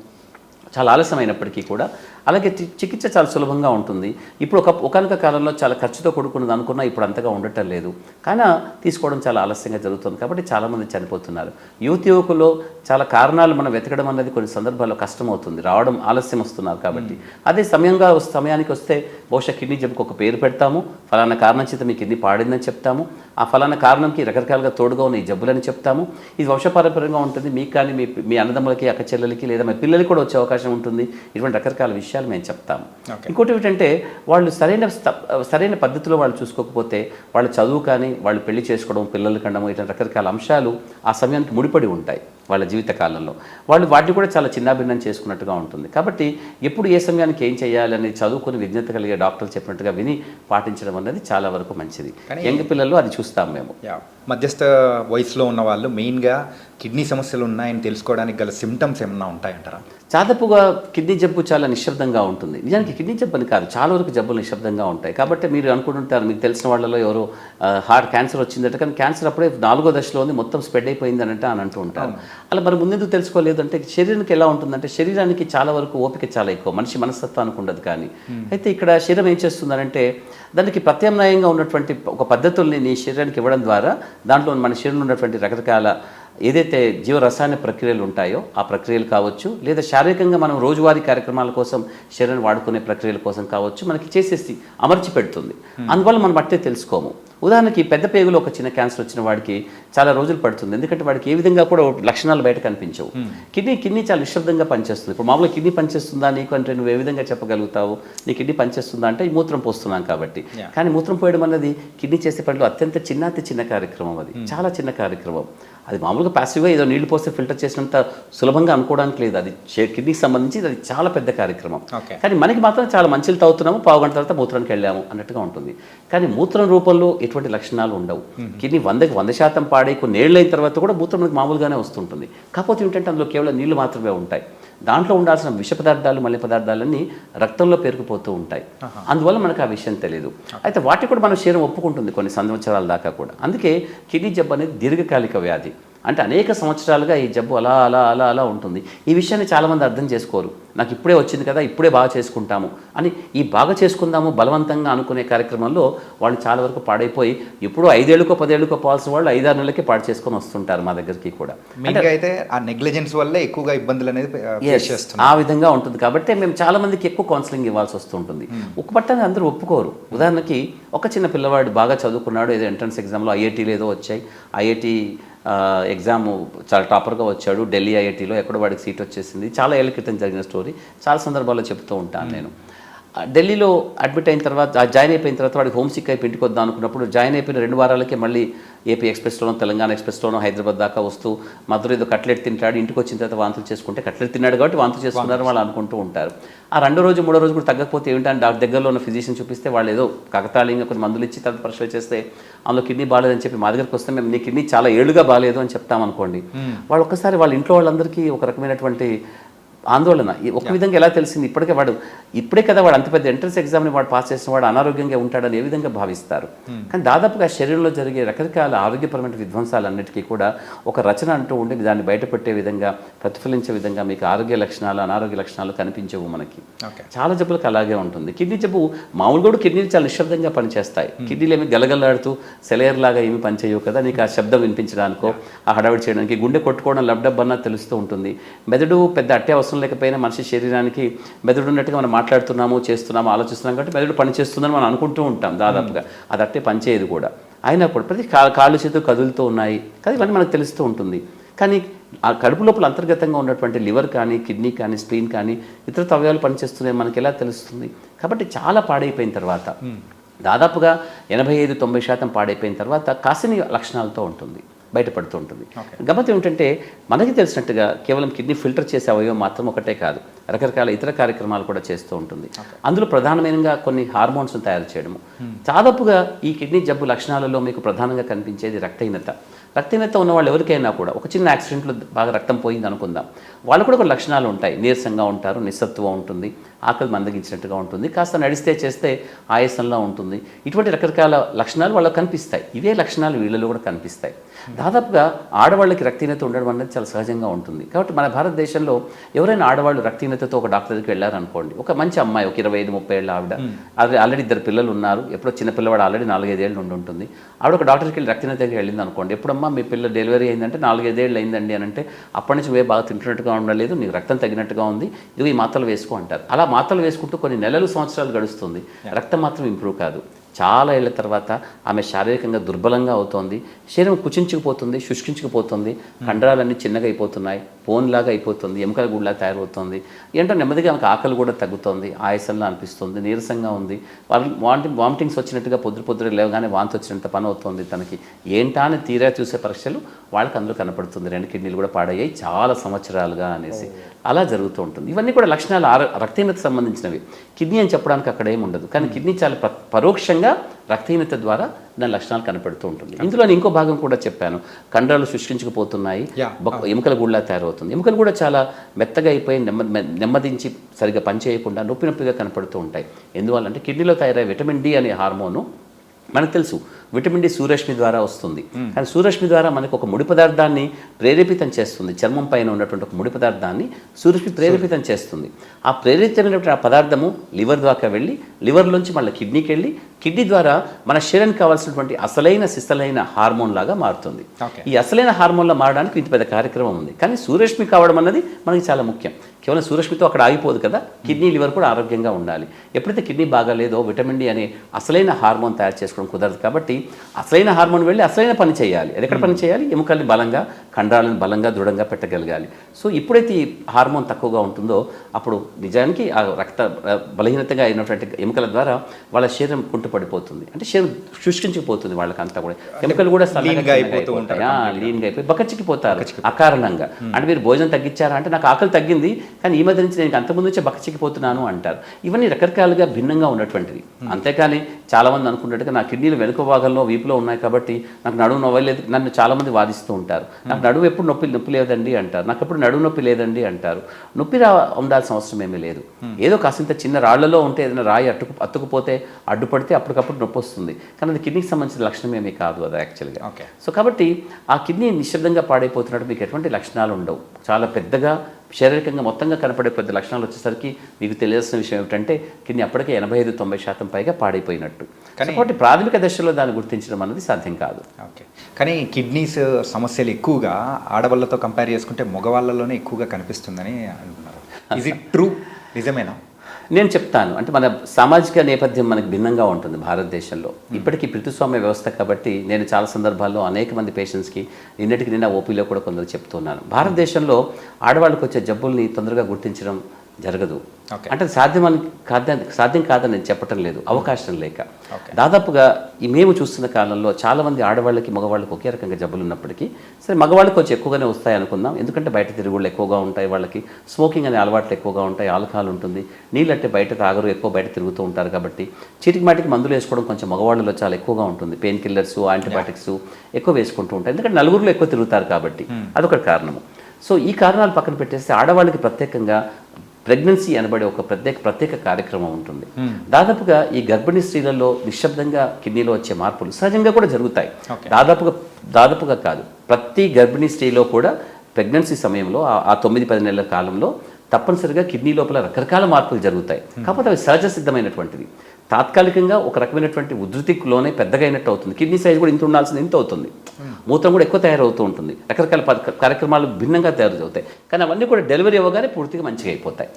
చాలా ఆలస్యమైనప్పటికీ కూడా. అలాగే చికిత్స చాలా సులభంగా ఉంటుంది. ఇప్పుడు ఒకనొక కాలంలో చాలా ఖర్చుతో కూడుకున్నది అనుకున్నా ఇప్పుడు అంతగా ఉండటం లేదు, కానీ తీసుకోవడం చాలా ఆలస్యంగా జరుగుతుంది. కాబట్టి చాలామంది చనిపోతున్నారు. యువకుల్లో చాలా కారణాలు మనం వెతకడం అన్నది కొన్ని సందర్భాల్లో కష్టమవుతుంది, రావడం ఆలస్యం వస్తున్నారు కాబట్టి. అదే సమయానికి వస్తే బహుశా కిడ్నీ జబ్బుకు ఒక పేరు పెడతాము, ఫలానా కారణం చేత మీ కిడ్నీ పాడిందని చెప్తాము, ఆ ఫలానా కారణంకి రకరకాలుగా తోడుగా ఉన్న ఈ జబ్బులని చెప్తాము. ఇది వంశపారంపర్యంగా ఉంటుంది. మీకు కానీ మీ అన్నదమ్ములకి, అక్క చెల్లెలకి, లేదా మీ పిల్లలకి కూడా వచ్చే అవకాశం ఉంటుంది. ఇటువంటి రకరకాల విషయాలు మేము చెప్తాము. ఇంకోటి ఏమిటంటే వాళ్ళు సరైన పద్ధతిలో వాళ్ళు చూసుకోకపోతే వాళ్ళ చదువు కానీ, వాళ్ళు పెళ్లి చేసుకోవడం, పిల్లలు కండము, ఇటువంటి రకరకాల అంశాలు ఆ సమయానికి ముడిపడి ఉంటాయి వాళ్ళ జీవిత కాలంలో. వాళ్ళు వాటిని కూడా చాలా చిన్నాభిన్నం చేసుకున్నట్టుగా ఉంటుంది. కాబట్టి ఎప్పుడు ఏ సమయానికి ఏం చేయాలని చదువుకుని విజ్ఞత కలిగే డాక్టర్లు చెప్పినట్టుగా విని పాటించడం అనేది చాలా వరకు మంచిది. యంగ్ పిల్లల్లో అది చూస్తాం మేము. మధ్యస్థ వయసులో ఉన్న వాళ్ళు మెయిన్గా కిడ్నీ సమస్యలు ఉన్నాయని తెలుసుకోవడానికి గల సిమ్టమ్స్ ఏమన్నా ఉంటాయంటారా? దాదాపుగా కిడ్నీ జబ్బు చాలా నిశ్శబ్దంగా ఉంటుంది. నిజానికి కిడ్నీ జబ్బు అని కాదు, చాలా వరకు జబ్బులు నిశ్శబ్దంగా ఉంటాయి. కాబట్టి మీరు అనుకుంటుంటారు, మీకు తెలిసిన వాళ్ళలో ఎవరో హార్ట్ క్యాన్సర్ వచ్చిందంటే, కానీ క్యాన్సర్ అప్పుడే 4వ దశలో ఉంది, మొత్తం స్ప్రెడ్ అయిపోయింది అని అంటూ ఉంటారు. అలా మరి ముందెందుకు తెలుసుకోలేదు అంటే, శరీరానికి ఎలా ఉంటుందంటే, శరీరానికి చాలా వరకు ఓపిక చాలా ఎక్కువ, మనిషి మనస్తత్వానికి ఉండదు. కానీ అయితే ఇక్కడ శరీరం ఏం చేస్తుందనంటే, దానికి ప్రత్యామ్నాయంగా ఉన్నటువంటి ఒక పద్ధతుల్ని నీ శరీరానికి ఇవ్వడం ద్వారా దాంట్లో మన శరీరంలో ఉన్నటువంటి రకరకాల ఏదైతే జీవరసాయన ప్రక్రియలు ఉంటాయో ఆ ప్రక్రియలు కావచ్చు, లేదా శారీరకంగా మనం రోజువారీ కార్యక్రమాల కోసం శరీరాన్ని వాడుకునే ప్రక్రియల కోసం కావచ్చు, మనకి చేసేసి అమర్చి పెడుతుంది. అందువల్ల మనం అట్టే తెలుసుకోము. ఉదాహరణకి పెద్ద పేగులో ఒక చిన్న క్యాన్సర్ వచ్చిన వాడికి చాలా రోజులు పడుతుంది, ఎందుకంటే వాడికి ఏ విధంగా కూడా లక్షణాలు బయట కనిపించవు. కిడ్నీ చాలా నిశ్శబ్దంగా పనిచేస్తుంది. ఇప్పుడు మామూలుగా కిడ్నీ పనిచేస్తుందా నీకు అంటే నువ్వు ఏ విధంగా చెప్పగలుగుతావు? నీ కిడ్నీ పనిచేస్తుందా అంటే ఈ మూత్రం పోస్తున్నాం కాబట్టి. కానీ మూత్రం పోయడం అన్నది కిడ్నీ చేసే పనిలో అత్యంత చిన్న కార్యక్రమం. అది చాలా చిన్న కార్యక్రమం. అది మామూలుగా ప్యాసివ్గా ఏదో నీళ్లు పోస్తే ఫిల్టర్ చేసినంత సులభంగా అనుకోవడానికి లేదు. అది కిడ్నీకి సంబంధించి అది చాలా పెద్ద కార్యక్రమం. కానీ మనకి మాత్రం చాలా మంచిలు తాగుతున్నాము, పావుగంట తర్వాత మూత్రానికి వెళ్ళాము అన్నట్టుగా ఉంటుంది. కానీ మూత్రం రూపంలో ఎటువంటి లక్షణాలు ఉండవు. కిడ్నీ 100% పాడై కొన్ని ఏళ్ళైన తర్వాత కూడా మూత్రం మనకి మామూలుగానే వస్తుంటుంది. కాకపోతే ఏంటంటే అందులో కేవలం నీళ్లు మాత్రమే ఉంటాయి. దాంట్లో ఉండాల్సిన విష పదార్థాలు, మలిన పదార్థాలన్నీ రక్తంలో పేరుకుపోతూ ఉంటాయి. అందువల్ల మనకు ఆ విషయం తెలియదు. అయితే వాటికి కూడా మన శరీరం ఒప్పుకుంటుంది కొన్ని సంవత్సరాల దాకా కూడా. అందుకే కిడ్నీ జబ్బు అనేది దీర్ఘకాలిక వ్యాధి. అంటే అనేక సంవత్సరాలుగా ఈ జబ్బు అలా అలా అలా అలా ఉంటుంది. ఈ విషయాన్ని చాలామంది అర్థం చేసుకోరు. నాకు ఇప్పుడే వచ్చింది కదా, ఇప్పుడే బాగా చేసుకుంటాము అని ఈ బాగా చేసుకుందాము బలవంతంగా అనుకునే కార్యక్రమంలో వాళ్ళు చాలా వరకు పాడైపోయి ఇప్పుడు 5 ఏళ్ళకో 10 ఏళ్ళకో పోవాల్సిన వాళ్ళు 5-6 నెలలకే పాడు చేసుకొని వస్తుంటారు మా దగ్గరికి కూడా. అంటే అయితే ఆ నెగ్లిజెన్స్ వల్ల ఎక్కువగా ఇబ్బందులు అనేది ఆ విధంగా ఉంటుంది. కాబట్టి మేము చాలా మందికి ఎక్కువ కౌన్సిలింగ్ ఇవ్వాల్సి వస్తుంటుంది. ఒక పట్టంగా అందరూ ఒప్పుకోరు. ఉదాహరణకి ఒక చిన్న పిల్లవాడు బాగా చదువుకున్నాడు, ఏదో ఎంట్రన్స్ ఎగ్జామ్లో ఐఐటీలో ఏదో వచ్చాయి, ఐఐటీ ఎగ్జామ్ చాలా టాపర్గా వచ్చాడు, ఢిల్లీ ఐఐటీలో ఎక్కడో వాడికి సీట్ వచ్చేసింది. చాలా ఏళ్ళ క్రితం జరిగిన స్టోరీ, చాలా సందర్భాల్లో చెప్తూ ఉంటాను నేను. ఢిల్లీలో అడ్మిట్ అయిన తర్వాత, జాయిన్ అయిపోయిన తర్వాత వాడికి హోమ్ సిక్ అయిపోయి ఇంటికి వద్దాం అనుకున్నప్పుడు జాయిన్ అయిపోయిన 2 వారాలకే మళ్ళీ ఏపీ ఎక్స్ప్రెస్లోనో తెలంగాణ ఎక్స్ప్రెస్లోనో హైదరాబాద్ దాకా వస్తూ మధుర ఏదో కట్లెట్ తింటాడు, ఇంటికి వచ్చిన తర్వాత వాంతులు చేసుకుంటే కట్లెట్ తిన్నాడు కాబట్టి వాంతులు చేసుకున్నారు వాళ్ళు అనుకుంటూ ఉంటారు. ఆ 2వ రోజు 3వ రోజు కూడా తగ్గకపోతే ఏమిటంటే దగ్గరలో ఉన్న ఫిజిషియన్ చూపిస్తే వాళ్ళు ఏదో కాకతాళీయంగా కొన్ని మందులు ఇచ్చి తర్వాత పరీక్ష చేస్తే అందులో కిడ్నీ బాగాలేదని చెప్పి మా దగ్గరికి వస్తే మేము నీ కిడ్నీ చాలా ఏళ్ళుగా బాగాలేదు అని చెప్తామనుకోండి. వాళ్ళు ఒక్కసారి వాళ్ళ ఇంట్లో వాళ్ళందరికీ ఒక రకమైనటువంటి ఆందోళన. ఒక విధంగా ఎలా తెలిసింది, ఇప్పుడే కదా వాడు అంత పెద్ద ఎంట్రన్స్ ఎగ్జామ్ని వాడు పాస్ చేసిన వాడు అనారోగ్యంగా ఉంటాడని ఏ విధంగా భావిస్తారు. కానీ దాదాపుగా శరీరంలో జరిగే రకరకాల ఆరోగ్యపరమైన విధ్వంసాలన్నిటికీ కూడా ఒక రచన అంటూ ఉండి దాన్ని బయటపెట్టే విధంగా, ప్రతిఫలించే విధంగా మీకు ఆరోగ్య లక్షణాలు, అనారోగ్య లక్షణాలు కనిపించవు మనకి. చాలా జబ్బులకు అలాగే ఉంటుంది. కిడ్నీ జబ్బు మామూలుగా కూడా కిడ్నీలు చాలా నిశ్శబ్దంగా పనిచేస్తాయి. కిడ్నీలు ఏమి గలగలాడుతూ సెలయర్లాగా ఏమి పనిచేయవు కదా, నీకు ఆ శబ్దం వినిపించడానికో ఆ హడావిడి చేయడానికి. గుండె కొట్టుకోవడం లబ్డబ్ అన్నా తెలుస్తూ ఉంటుంది. మెదడు పెద్ద అట్టే అవసరం లేకపోయినా మనిషి శరీరానికి మెదడు ఉన్నట్టుగా మనం మాట్లాడుతున్నాము, చేస్తున్నాము, ఆలోచిస్తున్నాం కాబట్టి మెదడు పనిచేస్తుందని మనం అనుకుంటూ ఉంటాం. దాదాపుగా అది అట్టే పనిచేయదు కూడా. అయినా కూడా ప్రతి కాళ్ళు చేతులు కదులుతూ ఉన్నాయి కదా, ఇవన్నీ మనకు తెలుస్తూ ఉంటుంది. కానీ ఆ కడుపు లోపల అంతర్గతంగా ఉన్నటువంటి లివర్ కానీ, కిడ్నీ కానీ, స్ప్లీన్ కానీ ఇతర అవయవాలు పనిచేస్తున్నాయి మనకి ఎలా తెలుస్తుంది? కాబట్టి చాలా పాడైపోయిన తర్వాత, దాదాపుగా 85-90% పాడైపోయిన తర్వాత కాసిని లక్షణాలతో ఉంటుంది, బయటపడుతూ ఉంటుంది. గమ్మత్ ఏమిటంటే మనకి తెలిసినట్టుగా కేవలం కిడ్నీ ఫిల్టర్ చేసే అవయవం మాత్రం ఒకటే కాదు, రకరకాల ఇతర కార్యక్రమాలు కూడా చేస్తూ ఉంటుంది. అందులో ప్రధానమైనగా కొన్ని హార్మోన్స్ను తయారు చేయడము. దాదాపుగా ఈ కిడ్నీ జబ్బు లక్షణాలలో మీకు ప్రధానంగా కనిపించేది రక్తహీనత. రక్తహీనత ఉన్న వాళ్ళు ఎవరికైనా కూడా ఒక చిన్న యాక్సిడెంట్లో బాగా రక్తం పోయింది అనుకుందాం, వాళ్ళు కూడా కొన్ని లక్షణాలు ఉంటాయి. నీరసంగా ఉంటారు, నిస్సత్వం ఉంటుంది, ఆకలి మందగించినట్టుగా ఉంటుంది, కాస్త నడిస్తే చేస్తే ఆయాసంలా ఉంటుంది. ఇటువంటి రకరకాల లక్షణాలు వాళ్ళకి కనిపిస్తాయి. ఇవే లక్షణాలు వీళ్ళలో కూడా కనిపిస్తాయి. దాదాపుగా ఆడవాళ్ళకి రక్తహీనత ఉండడం అనేది చాలా సహజంగా ఉంటుంది. కాబట్టి మన భారతదేశంలో ఎవరైనా ఆడవాళ్ళు రక్తహీనతతో ఒక డాక్టర్ దగ్గరికి వెళ్ళారనుకోండి, ఒక మంచి అమ్మాయి, ఒక 25-30 ఏళ్ళ ఆవిడ, ఆల్రెడీ 2 పిల్లలు ఉన్నారు, ఎప్పుడో చిన్న పిల్లవాడు ఆల్రెడీ 4-5 ఏళ్ళు ఉండి ఉంటుంది, ఆవిడ ఒక డాక్టర్కి వెళ్ళి రక్తహీనత దగ్గరికి వెళ్ళింది అనుకోండి. ఎప్పుడమ్మా మీ పిల్ల డెలివరీ అయిందంటే 4-5 ఏళ్ళు అయిందండి అని అంటే, అప్పటి నుంచి బాగా తింటున్నట్టుగా ఉండలేదు, నీకు రక్తం తగ్గినట్టుగా ఉంది, ఇది ఈ మాత్రలు వేసుకో అంటారు. అలా మాత్రలు వేసుకుంటూ కొన్ని నెలలు, సంవత్సరాలు గడుస్తుంది, రక్తం మాత్రం ఇంప్రూవ్ కాదు. చాలా ఏళ్ల తర్వాత ఆమె శారీరకంగా దుర్బలంగా అవుతోంది, శరీరం కుచించుకుపోతుంది, శుష్కించుకుపోతుంది, కండరాలన్నీ చిన్నగా అయిపోతున్నాయి, పోన్లాగా అయిపోతుంది, ఎముకల గుడిలా తయారవుతుంది. ఏంటో నెమ్మదిగా ఆమెకు ఆకలి కూడా తగ్గుతుంది, ఆయాసంలా అనిపిస్తుంది, నీరసంగా ఉంది, వామిటింగ్స్ వచ్చినట్టుగా పొద్దురు లేవగానే వాంతి వచ్చినంత పని అవుతుంది తనకి. ఏంటా అని తీరా చూసే పరీక్షలు వాళ్ళకి అందులో కనపడుతుంది, 2 కిడ్నీలు కూడా పాడయ్యాయి చాలా సంవత్సరాలుగా అనేసి. అలా జరుగుతూ ఉంటుంది. ఇవన్నీ కూడా లక్షణాలు రక్తహీనతకు సంబంధించినవి. కిడ్నీ అని చెప్పడానికి అక్కడ ఏమి ఉండదు, కానీ కిడ్నీ చాలా పరోక్షంగా సహజంగా రక్తహీనత ద్వారా దాని లక్షణాలు కనపడుతూ ఉంటుంది. ఇందులో ఇంకో భాగం కూడా చెప్పాను, కండరాలు శుష్కించుకుపోతున్నాయి, ఎముకల గూడలా తయారవుతుంది. ఎముకలు కూడా చాలా మెత్తగా అయిపోయి నెమ్మదించి సరిగ్గా పనిచేయకుండా నొప్పిగా కనపడుతూ ఉంటాయి. ఎందువల్లంటే కిడ్నీలో తయారయ్యే విటమిన్ డి అనే హార్మోను మనకు తెలుసు విటమిన్ డి సూర్యరశ్మి ద్వారా వస్తుంది. కానీ సూర్యరశ్మి ద్వారా మనకు ఒక ముడి పదార్థాన్ని ప్రేరేపితం చేస్తుంది. చర్మం పైన ఉన్నటువంటి ఒక ముడి పదార్థాన్ని సూర్యరశ్మి ప్రేరేపితం చేస్తుంది. ఆ ప్రేరితమైనటువంటి ఆ పదార్థము లివర్ ద్వారా వెళ్ళి లివర్లోంచి మళ్ళీ కిడ్నీకి వెళ్ళి కిడ్నీ ద్వారా మన శరీరానికి కావాల్సినటువంటి అసలైన సిసలైన హార్మోన్ లాగా మారుతుంది. ఈ అసలైన హార్మోన్లా మారడానికి ఇంత పెద్ద కార్యక్రమం ఉంది. కానీ సూర్యరశ్మి కావడం అన్నది మనకి చాలా ముఖ్యం. కేవలం సూర్యరశ్మితో అక్కడ ఆగిపోదు కదా, కిడ్నీ లివర్ కూడా ఆరోగ్యంగా ఉండాలి. ఎప్పుడైతే కిడ్నీ బాగాలేదో విటమిన్ డి అనే అసలైన హార్మోన్ తయారు చేసుకోవడం కుదరదు. కాబట్టి అసలైన హార్మోన్ వెళ్ళి అసలైన పని చేయాలి. అది ఎక్కడ పని చేయాలి? ఎముకల్ని బలంగా, కండరాలను బలంగా దృఢంగా పెట్టగలగాలి. సో ఎప్పుడైతే ఈ హార్మోన్ తక్కువగా ఉంటుందో అప్పుడు నిజానికి ఆ రక్త బలహీనతగా అయినటువంటి ఎముకల ద్వారా వాళ్ళ శరీరం కుంటుపడిపోతుంది. అంటే శరీరం శుష్కించిపోతుంది. వాళ్ళకంతా కూడా ఎముకలు కూడా లీన్గా అయిపోయి బక్కచిక్కిపోతారు అకారణంగా. అంటే మీరు భోజనం తగ్గించారా అంటే నాకు ఆకలి తగ్గింది కానీ ఈ మధ్య నుంచి నేను అంతకుముందు నుంచే బక్కచిక్కిపోతున్నాను అంటారు. ఇవన్నీ రకరకాలుగా భిన్నంగా ఉన్నటువంటివి. అంతేకాని చాలామంది అనుకున్నట్టుగా నా కిడ్నీలు వెనుక భాగంలో వీపులో ఉన్నాయి కాబట్టి నాకు నడుము నవ్వలేదు. నన్ను చాలామంది వాదిస్తూ ఉంటారు, నాకు నడుము ఎప్పుడు నొప్పి లేదండి అంటారు, నాకు ఎప్పుడు నడుము నొప్పి లేదండి అంటారు. నొప్పి ఉండాల్సిన అవసరం ఏమీ లేదు. ఏదో కాసింత చిన్న రాళ్లలో ఉంటే ఏదైనా రాయి అతుకుపోతే అడ్డుపడితే అప్పటికప్పుడు నొప్పి వస్తుంది. కానీ అది కిడ్నీకి సంబంధించిన లక్షణం ఏమీ కాదు అది యాక్చువల్గా. సో కాబట్టి ఆ కిడ్నీ నిశ్శబ్దంగా పాడైపోతున్నట్టు మీకు ఎటువంటి లక్షణాలు ఉండవు. చాలా పెద్దగా శారీరకంగా మొత్తంగా కనపడే పెద్ద లక్షణాలు వచ్చేసరికి మీకు తెలియాల్సిన విషయం ఏమిటంటే కిడ్నీ అప్పటికే 85-90% పైగా పాడైపోయినట్టు. కాబట్టి ప్రాథమిక దశలో దాన్ని గుర్తించడం అనేది సాధ్యం కాదు. ఓకే, కానీ కిడ్నీస్ సమస్యలు ఎక్కువగా ఆడవాళ్ళతో కంపేర్ చేసుకుంటే మగవాళ్ళలోనే ఎక్కువగా కనిపిస్తుందని అంటున్నారు. Is it true? నిజమేనా? నేను చెప్తాను. అంటే మన సామాజిక నేపథ్యం మనకు భిన్నంగా ఉంటుంది భారతదేశంలో. ఇప్పటికీ పితృస్వామ్య వ్యవస్థ కాబట్టి నేను చాలా సందర్భాల్లో అనేక మంది పేషెంట్స్కి నిన్న ఓపీలో కూడా కొందరు చెప్తున్నాను, భారతదేశంలో ఆడవాళ్ళకి వచ్చే జబ్బుల్ని తొందరగా గుర్తించడం జరగదు. అంటే సాధ్యం కాదని నేను చెప్పటం లేదు, అవకాశం లేక. దాదాపుగా మేము చూస్తున్న కాలంలో చాలామంది ఆడవాళ్ళకి మగవాళ్ళకి ఒకే రకంగా జబ్బులు ఉన్నప్పటికీ సరే మగవాళ్ళకి కొంచెం ఎక్కువగానే వస్తాయి అనుకుందాం. ఎందుకంటే బయట తిరుగుళ్ళు ఎక్కువగా ఉంటాయి, వాళ్ళకి స్మోకింగ్ అనే అలవాట్లు ఎక్కువగా ఉంటాయి, ఆల్కహాల్ ఉంటుంది, నీళ్ళంటే బయట తాగరు, ఎక్కువ బయట తిరుగుతూ ఉంటారు. కాబట్టి చీటికి మాటికి మందులు వేసుకోవడం కొంచెం మగవాళ్ళలో చాలా ఎక్కువగా ఉంటుంది. పెయిన్ కిల్లర్స్, యాంటీబయాటిక్స్ ఎక్కువ వేసుకుంటూ ఉంటారు. ఎందుకంటే నలుగురిలో ఎక్కువ తిరుగుతారు కాబట్టి అదొక కారణము. సో ఈ కారణాలు పక్కన పెట్టేస్తే ఆడవాళ్ళకి ప్రత్యేకంగా ప్రెగ్నెన్సీ అనబడే ఒక ప్రత్యేక కార్యక్రమం ఉంటుంది. దాదాపుగా ఈ గర్భిణీ స్త్రీలలో నిశ్శబ్దంగా కిడ్నీలో వచ్చే మార్పులు సహజంగా కూడా జరుగుతాయి. దాదాపుగా కాదు, ప్రతి గర్భిణీ స్త్రీలో కూడా ప్రెగ్నెన్సీ సమయంలో ఆ 9-10 నెలల కాలంలో తప్పనిసరిగా కిడ్నీ లోపల రకరకాల మార్పులు జరుగుతాయి. కాకపోతే అవి సహజ సిద్ధమైనటువంటిది. తాత్కాలికంగా ఒక రకమైనటువంటి ఉధృతిలోనే పెద్దగా అయినట్టు అవుతుంది. కిడ్నీ సైజ్ కూడా ఇంత ఉండాల్సింది ఇంత అవుతుంది. మూత్రం కూడా ఎక్కువ తయారవుతూ ఉంటుంది. రకరకాల కార్యక్రమాలు భిన్నంగా తయారవుతాయి. కానీ అవన్నీ కూడా డెలివరీ అవ్వగానే పూర్తిగా మంచిగా అయిపోతాయి.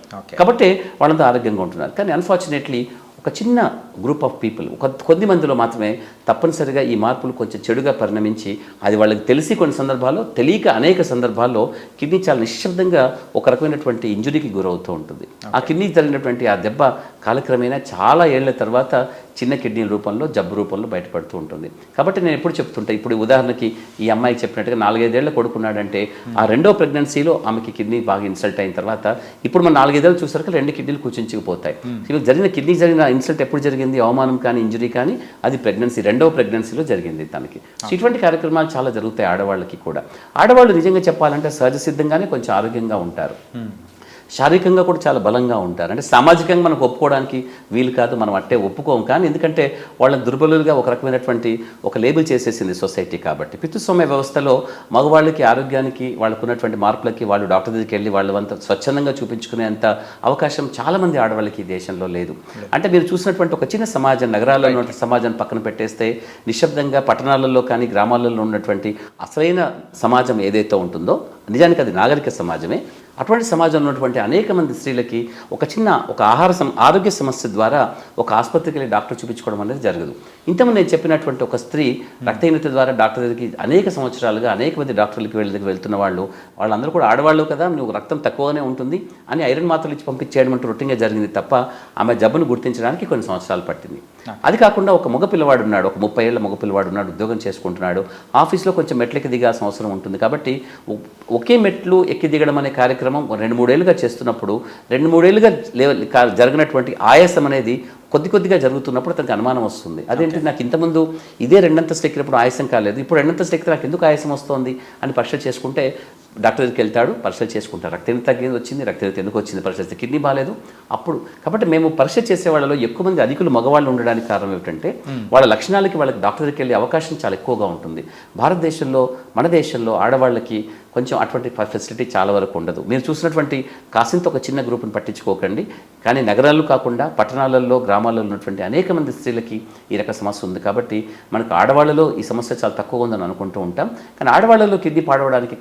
కాబట్టి వాళ్ళంతా ఆరోగ్యంగా ఉంటున్నారు. కానీ అన్ఫార్చునేట్లీ ఒక చిన్న గ్రూప్ ఆఫ్ పీపుల్, కొద్ది మందిలో మాత్రమే తప్పనిసరిగా ఈ మార్పులు కొంచెం చెడుగా పరిణమించి అది వాళ్ళకి తెలిసి కొన్ని సందర్భాల్లో, తెలియక అనేక సందర్భాల్లో కిడ్నీ చాలా నిశ్శబ్దంగా ఒక రకమైనటువంటి ఇంజురీకి గురవుతూ ఉంటుంది. ఆ కిడ్నీ జరిగినటువంటి ఆ దెబ్బ కాలక్రమేణా చాలా ఏళ్ల తర్వాత చిన్న కిడ్నీ రూపంలో, జబ్బు రూపంలో బయటపడుతూ ఉంటుంది. కాబట్టి నేను ఎప్పుడు చెప్తుంటా, ఇప్పుడు ఉదాహరణకి ఈ అమ్మాయికి చెప్పినట్టుగా 4-5 ఏళ్ల కొడుకున్నాడంటే ఆ రెండో ప్రెగ్నెన్సీలో ఆమెకి కిడ్నీ బాగా ఇన్సల్ట్ అయిన తర్వాత ఇప్పుడు మనం 4-5 ఏళ్ళు చూసరికి 2 కిడ్నీలు కూర్చుంచిపోతాయి. కిడ్నీ జరిగిన ఇన్సల్ట్ ఎప్పుడు జరిగింది? అవమానం కానీ ఇంజరీ కానీ అది రెండవ ప్రెగ్నెన్సీలో జరిగింది తనకి. సో ఇటువంటి కార్యక్రమాలు చాలా జరుగుతాయి ఆడవాళ్ళకి కూడా. ఆడవాళ్ళు నిజంగా చెప్పాలంటే సహజ సిద్ధంగానే కొంచెం ఆరోగ్యంగా ఉంటారు, శారీరకంగా కూడా చాలా బలంగా ఉంటారు. అంటే సామాజికంగా మనకు ఒప్పుకోవడానికి వీలు కాదు, మనం అట్టే ఒప్పుకోం. కానీ ఎందుకంటే వాళ్ళని దుర్బలులుగా ఒక రకమైనటువంటి ఒక లేబుల్ చేసేసింది సొసైటీ. కాబట్టి పితృస్వామ్య వ్యవస్థలో మగవాళ్ళకి ఆరోగ్యానికి వాళ్ళకున్నటువంటి మార్పులకి వాళ్ళు డాక్టర్ దగ్గరికి వెళ్ళి వాళ్ళంతా స్వచ్ఛందంగా చూపించుకునేంత అవకాశం చాలామంది ఆడవాళ్ళకి ఈ దేశంలో లేదు. అంటే మీరు చూసినటువంటి ఒక చిన్న సమాజం, నగరాల్లో ఉన్నటువంటి సమాజాన్ని పక్కన పెట్టేస్తే నిశ్శబ్దంగా పట్టణాలలో కానీ గ్రామాలలో ఉన్నటువంటి అసలైన సమాజం ఏదైతే ఉంటుందో నిజానికి అది నాగరిక సమాజమే. అటువంటి సమాజంలో ఉన్నటువంటి అనేక మంది స్త్రీలకి ఒక ఆరోగ్య సమస్య ద్వారా ఒక ఆసుపత్రికి వెళ్ళి డాక్టర్ చూపించుకోవడం అనేది జరగదు. ఇంతకుముందు నేను చెప్పినటువంటి ఒక స్త్రీ రక్తహీనత ద్వారా డాక్టర్ దగ్గరికి అనేక సంవత్సరాలుగా అనేక మంది డాక్టర్లకి వెళ్తున్న వాళ్ళందరూ కూడా ఆడవాళ్ళు కదా, నువ్వు రక్తం తక్కువగానే ఉంటుంది అని ఐరన్ మాత్రలు ఇచ్చి పంపించేయడం అంటూ రొటీన్గా జరిగింది తప్ప ఆమె జబ్బును గుర్తించడానికి కొన్ని సంవత్సరాలు పట్టింది. అది కాకుండా ఒక మగపిల్లవాడు ఉన్నాడు, ఒక 30 ఏళ్ల మగపిల్లవాడు ఉన్నాడు, ఉద్యోగం చేసుకుంటున్నాడు, ఆఫీస్లో కొంచెం మెట్లెక్కి దిగాల్సిన అవసరం ఉంటుంది. కాబట్టి ఒకే మెట్లు ఎక్కి దిగడం అనే కార్యక్రమం 2-3 ఏళ్ళుగా చేస్తున్నప్పుడు 2-3 ఏళ్ళుగా జరిగినటువంటి ఆయాసం అనేది కొద్ది కొద్దిగా జరుగుతున్నప్పుడు అతనికి అనుమానం వస్తుంది. అదేంటి నాకు ఇంతకుముందు ఇదే రెండంతస్తులు ఎక్కినప్పుడు ఆయాసం కాలేదు, ఇప్పుడు రెండంతస్తులు ఎక్కితే నాకు ఎందుకు ఆయాసం వస్తుంది అని పరీక్ష చేసుకుంటే డాక్టర్ దగ్గరికి వెళ్తాడు, పరీక్ష చేసుకుంటారు. రక్తం తగ్గింది వచ్చింది, రక్తం ఎందుకు వచ్చింది, పరీక్ష చేస్తే కిడ్నీ బాగాలేదు. అప్పుడు కాబట్టి మేము పరీక్ష చేసే వాళ్ళలో ఎక్కువ మంది అధికులు మగవాళ్ళు ఉండడానికి కారణం ఏమిటంటే వాళ్ళ లక్షణాలకి వాళ్ళకి డాక్టర్ దగ్గరికి వెళ్ళే అవకాశం చాలా ఎక్కువగా ఉంటుంది. భారతదేశంలో మన దేశంలో ఆడవాళ్ళకి కొంచెం అటువంటి ఫెసిలిటీ చాలా వరకు ఉండదు. మీరు చూసినటువంటి కాసింత ఒక చిన్న గ్రూప్ని పట్టించుకోకండి, కానీ నగరాల్లో కాకుండా పట్టణాలలో గ్రామాల్లో ఉన్నటువంటి అనేక మంది స్త్రీలకి ఈ రక సమస్య ఉంది. కాబట్టి మనకు ఆడవాళ్ళలో ఈ సమస్య చాలా తక్కువ ఉందని అనుకుంటూ ఉంటాం, కానీ ఆడవాళ్ళలో కిడ్నీ పాడవడానికి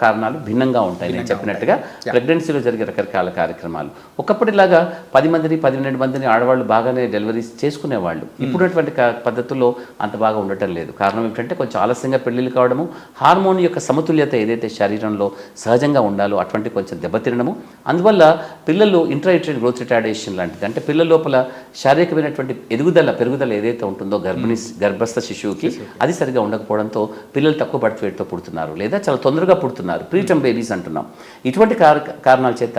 కారణాలు భిన్నంగా ఉంటాయి. నేను చెప్పినట్టుగా ప్రెగ్నెన్సీలో జరిగే రకరకాల కార్యక్రమాలు. ఒకప్పటిలాగా 10 మందిని 12 మందిని ఆడవాళ్ళు బాగానే డెలివరీ చేసుకునేవాళ్ళు. ఇప్పుడున్నటువంటి పద్ధతుల్లో అంత బాగా ఉండటం లేదు. కారణం ఏమిటంటే కొంచెం ఆలస్యంగా పెళ్లిళ్ళు కావడము, హార్మోన్ యొక్క సమతుల్యత ఏదైతే శరీరంలో సహజంగా ఉండాలో అటువంటి కొంచెం దెబ్బతినడము, అందువల్ల పిల్లలు ఇంట్రాయూటరైన్ గ్రోత్ రిటార్డేషన్ లాంటిది, అంటే పిల్లల లోపల శారీరకమైనటువంటి పెరుగుదల ఏదైతే ఉంటుందో గర్భస్థ శిశువుకి అది సరిగా ఉండకపోవడంతో పిల్లలు తక్కువ బర్త్ వెయిట్తో పుడుతున్నారు, లేదా చాలా తొందరగా పుడుతున్నారు, ప్రీటర్మ్ బేబీస్ అంటున్నాం. ఇటువంటి కారణాల చేత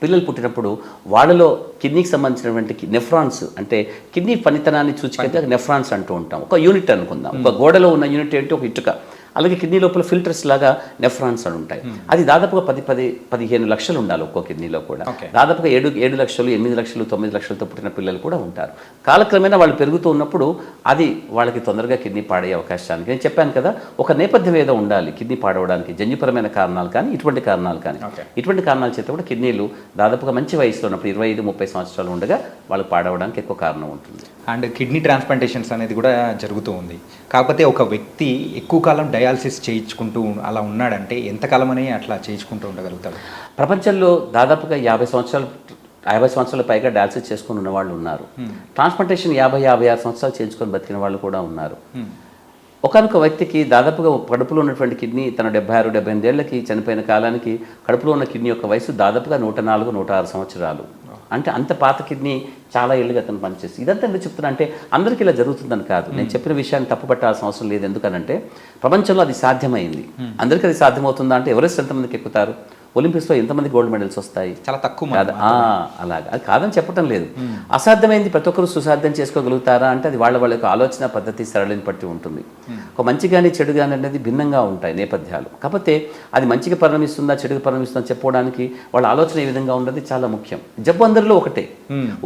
పిల్లలు పుట్టినప్పుడు వాళ్ళలో కిడ్నీకి సంబంధించినటువంటి నెఫ్రాన్స్, అంటే కిడ్నీ పనితనాన్ని సూచికగా నెఫ్రాన్స్ అంటూ ఉంటాం. ఒక యూనిట్ అనుకుందాం, ఒక గోడలో ఉన్న యూనిట్ ఏంటి, ఒక ఇటుక. అలాగే కిడ్నీ లోపల ఫిల్టర్స్ లాగా నెఫ్రాన్స్ అని ఉంటాయి. అది దాదాపుగా 10-15 లక్షలు ఉండాలి ఒక్కో కిడ్నీలో కూడా. దాదాపుగా 7 లక్షలు 8 లక్షలు 9 లక్షలతో పుట్టిన పిల్లలు కూడా ఉంటారు. కాలక్రమేణా వాళ్ళు పెరుగుతూ ఉన్నప్పుడు అది వాళ్ళకి తొందరగా కిడ్నీ పాడే అవకాశానికి, నేను చెప్పాను కదా, ఒక నేపథ్యం ఏదో ఉండాలి కిడ్నీ పాడవడానికి. జన్యుపరమైన కారణాలు కానీ ఇటువంటి కారణాలు కానీ, ఇటువంటి కారణాల చేత కూడా కిడ్నీలు దాదాపుగా మంచి వయసులో ఉన్నప్పుడు 25-30 సంవత్సరాలు ఉండగా వాళ్ళకి పాడవడానికి ఎక్కువ కారణం ఉంటుంది. అండ్ కిడ్నీ ట్రాన్స్ప్లాంటేషన్స్ అనేది కూడా జరుగుతూ ఉంది. కాకపోతే ఒక వ్యక్తి ఎక్కువ కాలం డయాలసిస్ చేయించుకుంటూ అలా ఉన్నాడంటే ఎంతకాలం అని అట్లా చేయించుకుంటూ ఉండగలుగుతాడు? ప్రపంచంలో దాదాపుగా 50 సంవత్సరాల పైగా డయాలసిస్ చేసుకుని ఉన్న వాళ్ళు ఉన్నారు. ట్రాన్స్ప్లాంటేషన్ 50-56 సంవత్సరాలు చేయించుకొని బతికిన వాళ్ళు కూడా ఉన్నారు. ఒకనొక వ్యక్తికి దాదాపుగా కడుపులో ఉన్నటువంటి కిడ్నీ తన 76-78 ఏళ్ళకి చనిపోయిన కాలానికి కడుపులో ఉన్న కిడ్నీ యొక్క వయసు దాదాపుగా 104-106 సంవత్సరాలు. అంటే అంత పాత కిడ్నీ చాలా ఏళ్ళుగా అతను పనిచేస్తుంది. ఇదంతా ఎందుకు చెప్తున్నా అంటే అందరికీ ఇలా జరుగుతుందని కాదు, నేను చెప్పిన విషయాన్ని తప్పుపట్టాల్సిన అవసరం లేదు. ఎందుకనంటే ప్రపంచంలో అది సాధ్యమైంది. అందరికీ అది సాధ్యమవుతుందా అంటే ఎవరెస్ట్ ఎంతమందికి ఎక్కుతారు, ఒలింపిక్స్లో ఎంతమంది గోల్డ్ మెడల్స్ వస్తాయి, చాలా తక్కువ. అలాగా అది కాదని చెప్పడం లేదు. అసాధ్యమైంది ప్రతి ఒక్కరు సుసాధ్యం చేసుకోగలుగుతారా అంటే అది వాళ్ళ యొక్క ఆలోచన పద్ధతి సరళిని బట్టి ఉంటుంది. ఒక మంచి కానీ చెడు కానీ అనేది భిన్నంగా ఉంటాయి నేపథ్యాలు. కాకపోతే అది మంచిగా పరిణమిస్తుందా చెడుగా పరిణమిస్తుందా చెప్పుకోవడానికి వాళ్ళ ఆలోచన ఏ విధంగా ఉన్నది చాలా ముఖ్యం. జబ్బు అందరిలో ఒకటే,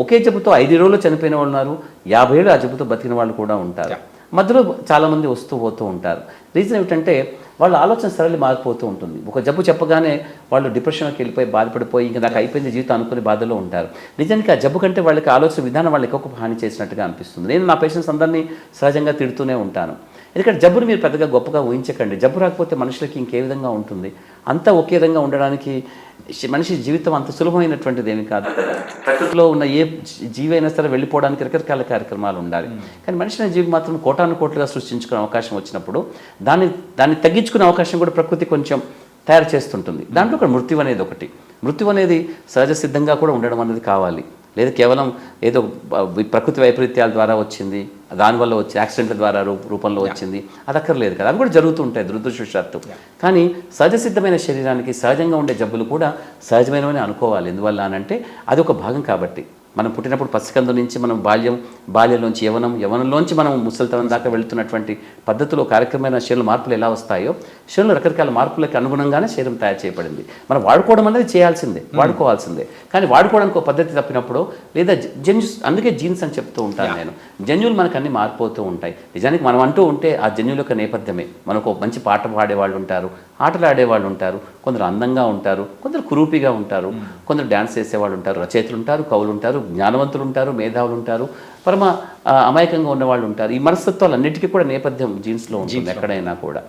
ఒకే జబ్బుతో 5 రోజులు చనిపోయిన వాళ్ళు ఉన్నారు, 50 ఏళ్ళు ఆ జబ్బుతో బతికిన వాళ్ళు కూడా ఉంటారు. మధ్యలో చాలామంది వస్తూ పోతూ ఉంటారు. రీజన్ ఏమిటంటే వాళ్ళ ఆలోచన సరళి మారిపోతూ ఉంటుంది. ఒక జబ్బు చెప్పగానే వాళ్ళు డిప్రెషన్కి వెళ్ళిపోయి బాధపడిపోయి ఇంకా నాకు అయిపోయింది జీవితం అనుకునే బాధలో ఉంటారు. నిజానికి ఆ జబ్బు కంటే వాళ్ళకి ఆలోచన విధానం వాళ్ళకి ఎక్కువ హాని చేసినట్టుగా అనిపిస్తుంది. నేను నా పేషెంట్స్ అందరినీ సహజంగా తిడుతూనే ఉంటాను. ఎందుకంటే జబ్బుని మీరు పెద్దగా గొప్పగా ఊహించకండి. జబ్బు రాకపోతే మనుషులకి ఇంకే విధంగా ఉంటుంది, అంతా ఒకే విధంగా ఉండడానికి మనిషి జీవితం అంత సులభమైనటువంటిది ఏమి కాదు. ప్రకృతిలో ఉన్న ఏ జీవి అయినా సరే వెళ్ళిపోవడానికి రకరకాల కార్యక్రమాలు ఉండాలి. కానీ మనిషి అనే జీవి మాత్రం కోటాను కోట్లుగా సృష్టించుకునే అవకాశం వచ్చినప్పుడు దాన్ని తగ్గించుకునే అవకాశం కూడా ప్రకృతి కొంచెం తయారు చేస్తుంటుంది. దాంట్లో ఒక మృత్యు అనేది ఒకటి. మృత్యు అనేది సహజ సిద్ధంగా కూడా ఉండడం అనేది కావాలి, లేదా కేవలం ఏదో ప్రకృతి వైపరీత్యాల ద్వారా వచ్చింది, దానివల్ల వచ్చి యాక్సిడెంట్ల ద్వారా రూపంలో వచ్చింది, అది అక్కర్లేదు కదా. అవి కూడా జరుగుతూ ఉంటాయి దురదృష్టవశాత్తు. కానీ సహజ సిద్ధమైన శరీరానికి సహజంగా ఉండే జబ్బులు కూడా సహజమైనవని అనుకోవాలి. ఎందువల్ల అని అంటే అది ఒక భాగం కాబట్టి. మనం పుట్టినప్పుడు పసికందు నుంచి మనం బాల్యంలోంచి యవనంలోంచి మనం ముసలితనం దాకా వెళుతున్నటువంటి పద్ధతిలో కార్యక్రమమైన శరీర మార్పులు ఎలా వస్తాయో శరీరంలో రకరకాల మార్పులకు అనుగుణంగానే శరీరం తయారు చేయబడింది. మనం వాడుకోవడం అనేది చేయాల్సిందే, వాడుకోవాల్సిందే. కానీ వాడుకోవడానికి ఒక పద్ధతి తప్పినప్పుడు లేదా అందుకే జీన్స్ అని చెప్తూ ఉంటాను నేను. జన్యువులు మనకు అన్ని మారిపోతూ ఉంటాయి. నిజానికి మనం అంటూ ఉంటే ఆ జన్యువుల యొక్క నేపథ్యమే. మనకు మంచి పాట పాడేవాళ్ళు ఉంటారు, ఆటలు ఆడేవాళ్ళు ఉంటారు, కొందరు అందంగా ఉంటారు, కొందరు కురూపిగా ఉంటారు, కొందరు డ్యాన్స్ చేసేవాళ్ళు ఉంటారు, రచయితలు ఉంటారు, కవులు ఉంటారు, జ్ఞానవంతులు ఉంటారు, మేధావులు ఉంటారు, పరమ అమాయకంగా ఉన్నవాళ్ళు ఉంటారు. ఈ మనస్తత్వాలు అన్నిటికీ కూడా నేపథ్యం జీన్స్లో ఉంటుంది ఎక్కడైనా కూడా.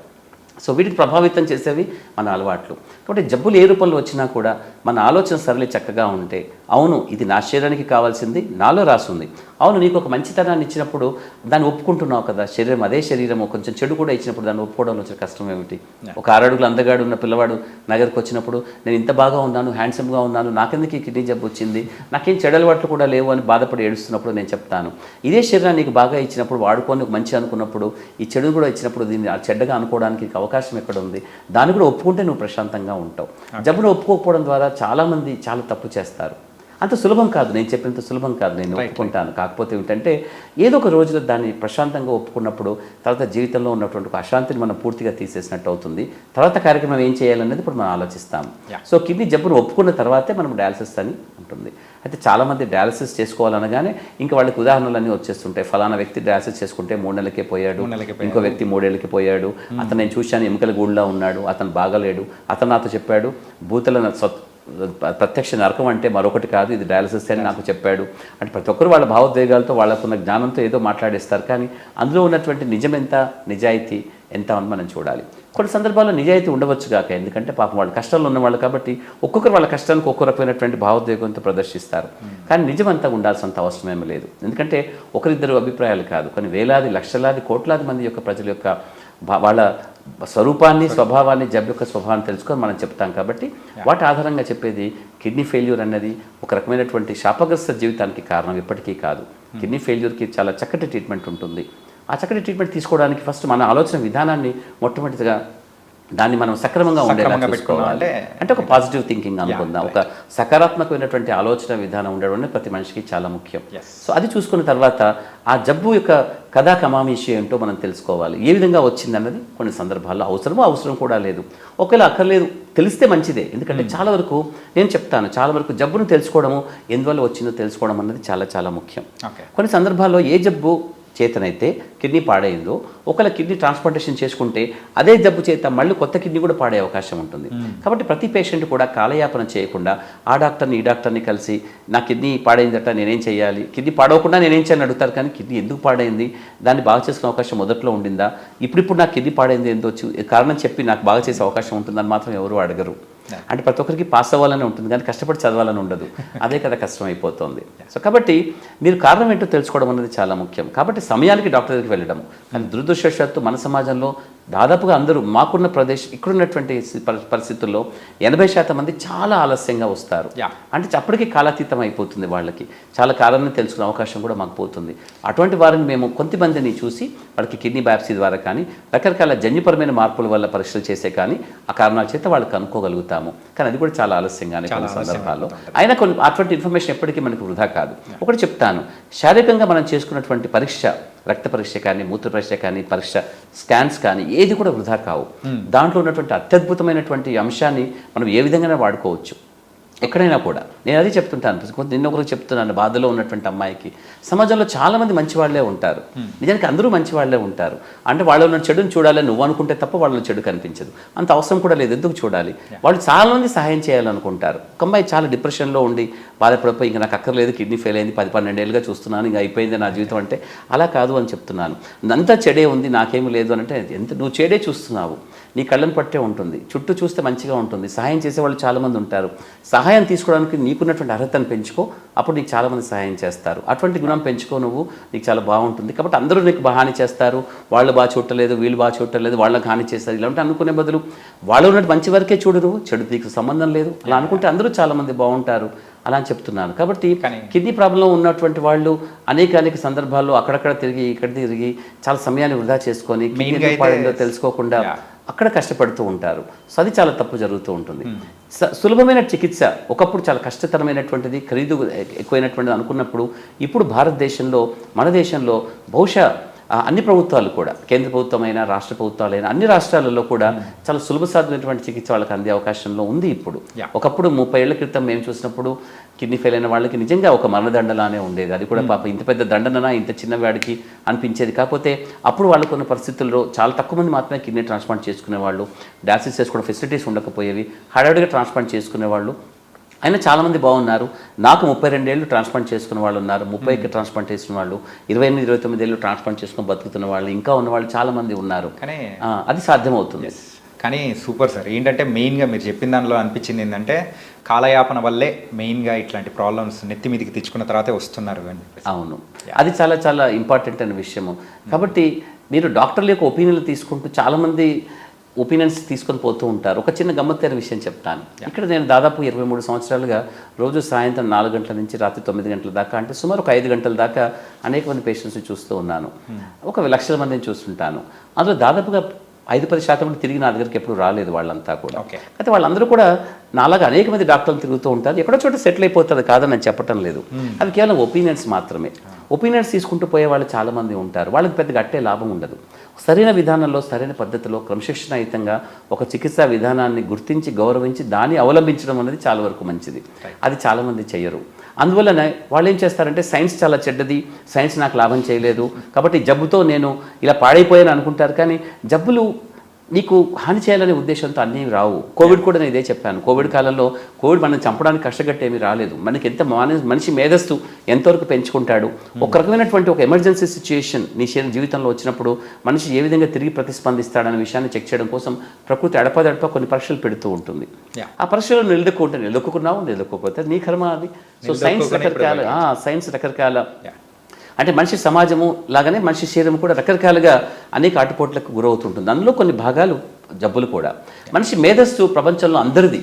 సో వీటికి ప్రభావితం చేసేవి మన అలవాట్లు. కాబట్టి జబ్బులు ఏ రూపంలో వచ్చినా కూడా మన ఆలోచన సరళి చక్కగా ఉంటే, అవును ఇది నా శరీరానికి కావాల్సింది నాలో రాసుంది, అవును నీకు ఒక మంచితనాన్ని ఇచ్చినప్పుడు దాన్ని ఒప్పుకుంటున్నావు కదా, అదే శరీరము కొంచెం చెడు కూడా ఇచ్చినప్పుడు దాన్ని ఒప్పుకోవడంలో వచ్చిన కష్టం ఏమిటి? ఒక 6 అడుగులు అందగాడు ఉన్న పిల్లవాడు నగరికి వచ్చినప్పుడు నేను ఇంత బాగా ఉన్నాను, హ్యాండ్సమ్గా ఉన్నాను, నాకెందుకు ఈ కిడ్నీ జబ్బు వచ్చింది, నాకేం చెడు అలవాట్లు కూడా లేవు అని బాధపడి ఏడుస్తున్నప్పుడు నేను చెప్తాను, ఇదే శరీరాన్ని నీకు బాగా ఇచ్చినప్పుడు వాడుకొని మంచి అనుకున్నప్పుడు ఈ చెడు కూడా ఇచ్చినప్పుడు దీన్ని చెడ్డగా అనుకోవడానికి అవకాశం ఎక్కడ ఉంది? దాన్ని కూడా ఒప్పుకుంటే నువ్వు ప్రశాంతంగా ఉంటావు. జబ్బును ఒప్పుకోకపోవడం ద్వారా చాలామంది చాలా తప్పు చేస్తారు. అంత సులభం కాదు, నేను చెప్పినంత సులభం కాదు, నేను ఒప్పుకుంటాను. కాకపోతే ఏంటంటే ఏదో ఒక రోజులో దాన్ని ప్రశాంతంగా ఒప్పుకున్నప్పుడు తర్వాత జీవితంలో ఉన్నటువంటి ఒక అశాంతిని మనం పూర్తిగా తీసేసినట్టు అవుతుంది. తర్వాత కార్యక్రమం ఏం చేయాలనేది ఇప్పుడు మనం ఆలోచిస్తాం. సో కిడ్నీ జబ్బును ఒప్పుకున్న తర్వాతే మనం డయాలసిస్ అని ఉంటుంది. అయితే చాలామంది డయాలసిస్ చేసుకోవాలనగానే ఇంకా వాళ్ళకి ఉదాహరణలన్నీ వచ్చేస్తుంటాయి. ఫలానా వ్యక్తి డయాలసిస్ చేసుకుంటే 3 నెలలకే పోయాడు, ఇంకో వ్యక్తి 3 ఏళ్ళకి పోయాడు, అతను నేను చూశాను ఎముకల గూడులా ఉన్నాడు, అతను బాగలేడు, అతను నాతో చెప్పాడు భూతల ప్రత్యక్ష నరకం అంటే మరొకటి కాదు, ఇది డయాలసిస్ అని నాకు చెప్పాడు. అంటే ప్రతి ఒక్కరు వాళ్ళ భావోద్వేగాలతో వాళ్ళకున్న జ్ఞానంతో ఏదో మాట్లాడేస్తారు, కానీ అందులో ఉన్నటువంటి నిజం ఎంత, నిజాయితీ ఎంత అని మనం చూడాలి. కొన్ని సందర్భాల్లో నిజాయితీ ఉండవచ్చు కాక, ఎందుకంటే పాపం వాళ్ళు కష్టాల్లో ఉన్నవాళ్ళు కాబట్టి ఒక్కొక్కరు వాళ్ళ కష్టానికి ఒక్కో రకమైనటువంటి భావోద్వేగంతో ప్రదర్శిస్తారు. కానీ నిజమంతా ఉండాల్సినంత అవసరమేమీ లేదు. ఎందుకంటే ఒకరిద్దరు అభిప్రాయాలు కాదు, కొన్ని వేలాది లక్షలాది కోట్లాది మంది యొక్క ప్రజల యొక్క వాళ్ళ స్వరూపాన్ని, స్వభావాన్ని, జబ్బు యొక్క స్వభావాన్ని తెలుసుకొని మనం చెప్తాం. కాబట్టి వాటి ఆధారంగా చెప్పేది కిడ్నీ ఫెయిల్యూర్ అన్నది ఒక రకమైనటువంటి శాపగ్రస్త జీవితానికి కారణం ఎప్పటికీ కాదు. కిడ్నీ ఫెయిల్యూర్కి చాలా చక్కటి ట్రీట్మెంట్ ఉంటుంది. ఆ చక్కటి ట్రీట్మెంట్ తీసుకోవడానికి ఫస్ట్ మన ఆలోచన విధానాన్ని మొట్టమొదటిగా దాన్ని మనం సక్రమంగా ఉండేలా చూసుకోవాలి. అంటే ఒక పాజిటివ్ థింకింగ్ అనుకుందాం, ఒక సకారాత్మకమైనటువంటి ఆలోచన విధానం ఉండడం ప్రతి మనిషికి చాలా ముఖ్యం. సో అది చూసుకున్న తర్వాత ఆ జబ్బు యొక్క కథా కమామీషి ఏంటో మనం తెలుసుకోవాలి. ఏ విధంగా వచ్చిందన్నది కొన్ని సందర్భాల్లో అవసరం కూడా లేదు. ఒకవేళ అక్కర్లేదు తెలిస్తే మంచిదే, ఎందుకంటే చాలా వరకు నేను చెప్తాను, చాలా వరకు జబ్బును తెలుసుకోవడము, ఎందువల్ల వచ్చిందో తెలుసుకోవడం అన్నది చాలా చాలా ముఖ్యం. కొన్ని సందర్భాల్లో ఏ జబ్బు చేతనైతే కిడ్నీ పాడైందో ఒకవేళ కిడ్నీ ట్రాన్స్ప్లాంటేషన్ చేసుకుంటే అదే జబ్బు చేత మళ్ళీ కొత్త కిడ్నీ కూడా పాడే అవకాశం ఉంటుంది. కాబట్టి ప్రతి పేషెంట్ కూడా కాలయాపన చేయకుండా ఆ డాక్టర్ని ఈ డాక్టర్ని కలిసి నా కిడ్నీ పాడైందట నేనేం చేయాలి, కిడ్నీ పాడవకుండా నేనేం చేయాలని అడుగుతారు, కానీ కిడ్నీ ఎందుకు పాడైంది, దాన్ని బాగా చేసుకునే అవకాశం మొదట్లో ఉండిందా, ఇప్పుడు నాకు కిడ్నీ పాడైంది ఏందో కారణం చెప్పి నాకు బాగా చేసే అవకాశం ఉంటుందని మాత్రం ఎవరు అడగరు. అంటే ప్రతి ఒక్కరికి పాస్ అవ్వాలని ఉంటుంది, కానీ కష్టపడి చదవాలని ఉండదు. అదే కదా కష్టం అయిపోతుంది. సో కాబట్టి మీరు కారణం ఏంటో తెలుసుకోవడం అనేది చాలా ముఖ్యం. కాబట్టి సమయానికి డాక్టర్ దగ్గరికి వెళ్ళడం. కానీ దురదృష్టవశాత్తు మన సమాజంలో దాదాపుగా అందరూ మాకున్న ఇక్కడున్నటువంటి పరిస్థితుల్లో 80% మంది చాలా ఆలస్యంగా వస్తారు. అంటే అప్పటికి కాలాతీతం అయిపోతుంది, వాళ్ళకి చాలా కాలాన్ని తెలుసుకునే అవకాశం కూడా మాకు పోతుంది. అటువంటి వారిని మేము కొంతమందిని చూసి వాళ్ళకి కిడ్నీ బయాప్సీ ద్వారా కానీ రకరకాల జన్యుపరమైన మార్పుల వల్ల పరీక్షలు చేసే కానీ ఆ కారణాల చేత వాళ్ళు కనుక్కోగలుగుతాము. కానీ అది కూడా చాలా ఆలస్యంగానే కొన్ని సందర్భాల్లో. అయినా కొన్ని అటువంటి ఇన్ఫర్మేషన్ ఎప్పటికీ మనకు వృధా కాదు. ఒకటి చెప్తాను, శారీరకంగా మనం చేసుకున్నటువంటి పరీక్ష, రక్త పరీక్ష కానీ, మూత్ర పరీక్ష కానీ, పరీక్ష స్కాన్స్ కానీ ఏది కూడా వృధా కావు. దాంట్లో ఉన్నటువంటి అత్యద్భుతమైనటువంటి అంశాన్ని మనం ఏ విధంగానే వాడుకోవచ్చు ఎక్కడైనా కూడా. నేను అది చెప్తుంటాను, నిన్న ఒకరికి చెప్తున్నాను, బాధలో ఉన్నటువంటి అమ్మాయికి సమాజంలో చాలామంది మంచి వాళ్ళే ఉంటారు, నిజానికి అందరూ మంచి వాళ్ళే ఉంటారు. అంటే వాళ్ళు ఉన్న చెడుని చూడాలని నువ్వు అనుకుంటే తప్ప వాళ్ళలో చెడు కనిపించదు, అంత అవసరం కూడా లేదు, ఎందుకు చూడాలి. వాళ్ళు చాలామంది సహాయం చేయాలనుకుంటారు. ఒక అమ్మాయి చాలా డిప్రెషన్లో ఉండి బాధపడిపోయి ఇంకా నాకు అక్కర్లేదు, కిడ్నీ ఫెయిల్ అయింది, 10-12 ఏళ్ళుగా చూస్తున్నాను, ఇంకా అయిపోయింది నా జీవితం అంటే, అలా కాదు అని చెప్తున్నాను. అంతా చెడే ఉంది, నాకేమీ లేదు అని అంటే నువ్వు చెడే చూస్తున్నావు, నీ కళ్ళను పట్టే ఉంటుంది, చుట్టూ చూస్తే మంచిగా ఉంటుంది, సహాయం చేసేవాళ్ళు చాలామంది ఉంటారు. సహాయం తీసుకోవడానికి నీకున్నటువంటి అర్హతను పెంచుకో, అప్పుడు నీకు చాలామంది సహాయం చేస్తారు. అటువంటి గుణం పెంచుకో నువ్వు, నీకు చాలా బాగుంటుంది. కాబట్టి అందరూ నీకు హాని చేస్తారు, వాళ్ళు బాగా చూడలేదు, వీళ్ళు బాగా చూడలేదు, వాళ్ళకి హాని చేస్తారు, ఇలాంటి అనుకునే బదులు వాళ్ళు ఉన్నట్టు మంచి వరకే చూడు, నువ్వు చెడు నీకు సంబంధం లేదు, అలా అనుకుంటే అందరూ చాలామంది బాగుంటారు అలా అని చెప్తున్నాను. కాబట్టి కిడ్నీ ప్రాబ్లం ఉన్నటువంటి వాళ్ళు అనేక సందర్భాల్లో అక్కడక్కడ తిరిగి ఇక్కడ తిరిగి చాలా సమయాన్ని వృధా చేసుకొని కిడ్నీ పాడైందో తెలుసుకోకుండా అక్కడ కష్టపడుతూ ఉంటారు. సో అది చాలా తప్పు జరుగుతూ ఉంటుంది. సులభమైన చికిత్స ఒకప్పుడు చాలా కష్టతరమైనటువంటిది, ఖరీదు ఎక్కువైనటువంటిది అనుకున్నప్పుడు ఇప్పుడు భారతదేశంలో, మన దేశంలో బహుశా అన్ని ప్రభుత్వాలు కూడా, కేంద్ర ప్రభుత్వమైనా రాష్ట్ర ప్రభుత్వాలైనా అన్ని రాష్ట్రాలలో కూడా చాలా సులభ సాధ్యమైనటువంటి చికిత్స వాళ్ళకి అందే అవకాశంలో ఉంది ఇప్పుడు. ఒకప్పుడు 30 ఏళ్ల క్రితం మేము చూసినప్పుడు కిడ్నీ ఫెయిల్ అయిన వాళ్ళకి నిజంగా ఒక మరణదండలానే ఉండేది. అది కూడా పాప ఇంత పెద్ద దండననా ఇంత చిన్న వాడికి అనిపించేది. కాకపోతే అప్పుడు వాళ్ళకున్న పరిస్థితుల్లో చాలా తక్కువ మంది మాత్రమే కిడ్నీ ట్రాన్స్ప్లాంట్ చేసుకునేవాళ్ళు, డయాలసిస్ చేసుకోవడం ఫెసిలిటీస్ ఉండకపోయేవి, హడావిడిగా ట్రాన్స్ప్లాంట్ చేసుకునేవాళ్ళు. అయినా చాలామంది బాగున్నారు. నాకు 32 ఏళ్ళు ట్రాన్స్ప్లాంట్ చేసుకున్న వాళ్ళు ఉన్నారు, 30కి ట్రాన్స్ప్లాంట్ చేసిన వాళ్ళు, 28-29 ఏళ్ళు ట్రాన్స్ప్లాంట్ చేసుకుని బతుకుతున్న వాళ్ళు, ఇంకా ఉన్నవాళ్ళు చాలామంది ఉన్నారు. కానీ అది సాధ్యమవుతుంది. కానీ సూపర్ సార్. ఏంటంటే మెయిన్గా మీరు చెప్పిన దానిలో అనిపించింది ఏంటంటే కాలయాపన వల్లే మెయిన్గా ఇట్లాంటి ప్రాబ్లమ్స్ నెత్తి మీదకి తెచ్చుకున్న తర్వాతే వస్తున్నారు అని. అవును, అది చాలా చాలా ఇంపార్టెంట్ అనే విషయము. కాబట్టి మీరు డాక్టర్ల యొక్క ఒపీనియన్లు తీసుకుంటూ చాలామంది ఒపీనియన్స్ తీసుకొని పోతూ ఉంటారు. ఒక చిన్న గమ్మత్తైన విషయం చెప్తాను. ఇక్కడ నేను దాదాపు 23 సంవత్సరాలుగా రోజు సాయంత్రం 4 గంటల నుంచి రాత్రి 9 గంటల దాకా, అంటే సుమారు ఒక 5 గంటల దాకా అనేక మంది పేషెంట్స్ని చూస్తూ ఉన్నాను. ఒక లక్షల మందిని చూస్తుంటాను. అందులో దాదాపుగా 5-10% కూడా తిరిగి నా దగ్గరికి ఎప్పుడు రాలేదు వాళ్ళంతా కూడా. Okay. అయితే వాళ్ళందరూ కూడా నాలాగా అనేక మంది డాక్టర్లు తిరుగుతూ ఉంటారు, ఎక్కడో చోట సెటిల్ అయిపోతుంది కాదని నేను చెప్పటం లేదు. అది కేవలం ఒపీనియన్స్ మాత్రమే. ఒపీనియన్స్ తీసుకుంటూ పోయే వాళ్ళు చాలామంది ఉంటారు, వాళ్ళకి పెద్దగా అట్టే లాభం ఉండదు. సరైన విధానంలో సరైన పద్ధతిలో క్రమశిక్షణాయుతంగా ఒక చికిత్సా విధానాన్ని గుర్తించి గౌరవించి దాన్ని అవలంబించడం అనేది చాలా వరకు మంచిది. అది చాలామంది చెయ్యరు. అందువల్లనే వాళ్ళు ఏం చేస్తారంటే సైన్స్ చాలా చెడ్డది, సైన్స్ నాకు లాభం చేయలేదు కాబట్టి జబ్బుతో నేను ఇలా పాడైపోయాను అనుకుంటారు. కానీ జబ్బులు నీకు హాని చేయాలనే ఉద్దేశంతో అన్నీ రావు. కోవిడ్ కూడా నేను ఇదే చెప్పాను. కోవిడ్ కాలంలో కోవిడ్ మనం చంపడానికి కష్టగట్టేమీ రాలేదు. మనకి ఎంత మనిషి మేధస్సు ఎంతవరకు పెంచుకుంటాడు, ఒక రకమైనటువంటి ఒక ఎమర్జెన్సీ సిచ్యుయేషన్ నీ జీవితంలో వచ్చినప్పుడు మనిషి ఏ విధంగా తిరిగి ప్రతిస్పందిస్తాడనే విషయాన్ని చెక్ చేయడం కోసం ప్రకృతి అడపదడప కొన్ని పరీక్షలు పెడుతూ ఉంటుంది. ఆ పరీక్షలు నిలదొక్కుపోతే నీ కర్మ అది. సో సైన్స్ రకరకాల అంటే మనిషి సమాజము లాగానే మనిషి శరీరం కూడా రకరకాలుగా అనేక ఆటుపోట్లకు గురవుతుంటుంది. అందులో కొన్ని భాగాలు జబ్బులు కూడా. మనిషి మేధస్సు ప్రపంచంలో అందరిది.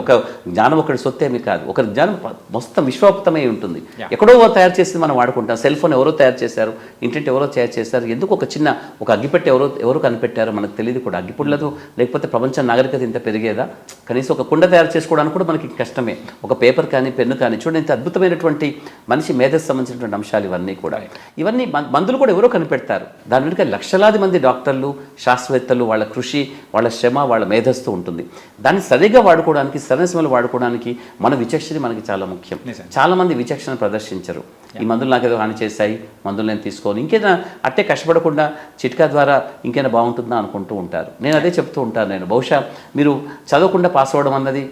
ఒక జ్ఞానం ఒకటి సొత్తేమీ కాదు, ఒక జ్ఞానం మొత్తం విశ్వవ్యాప్తమై ఉంటుంది. ఎక్కడో తయారు చేసి మనం వాడుకుంటాం. సెల్ ఫోన్ ఎవరో తయారు చేశారు, ఇంటర్నెట్ ఎవరో తయారు చేశారు, ఎందుకు ఒక అగ్గిపెట్టె ఎవరు కనిపెట్టారో మనకు తెలియదు కూడా. అగ్గిపుల్లతో లేకపోతే ప్రపంచ నాగరికత ఇంత పెరిగేదా? కనీసం ఒక కుండ తయారు చేసుకోవడానికి కూడా మనకి కష్టమే. ఒక పేపర్ కానీ పెన్ను కానీ చూడండి, ఇంత అద్భుతమైనటువంటి మనిషి మేధస్సు సంబంధించినటువంటి అంశాలు ఇవన్నీ కూడా. ఇవన్నీ మందులు కూడా ఎవరో కనిపెడతారు, దాని వెనుక లక్షలాది మంది డాక్టర్లు, శాస్త్రవేత్తలు, వాళ్ళ కృషి, వాళ్ళ శ్రమ, వాళ్ళ మేధస్సు ఉంటుంది. దాన్ని సరిగా వాడుకోవడానికి, సరైన సమయంలో వాడుకోవడానికి మన విచక్షణ మనకి చాలా ముఖ్యం. చాలా మంది విచక్షణ ప్రదర్శించరు. ఈ మందులు నాకు ఏదో హాని చేశాయి, మందులు నేను తీసుకోను, ఇంకేదైనా అట్టే కష్టపడకుండా చిట్కా ద్వారా ఇంకైనా బాగుంటుందా అనుకుంటూ ఉంటారు. నేను అదే చెప్తూ ఉంటాను. నేను బహుశా మీరు చదవకుండా పాస్ అవ్వడం అన్నది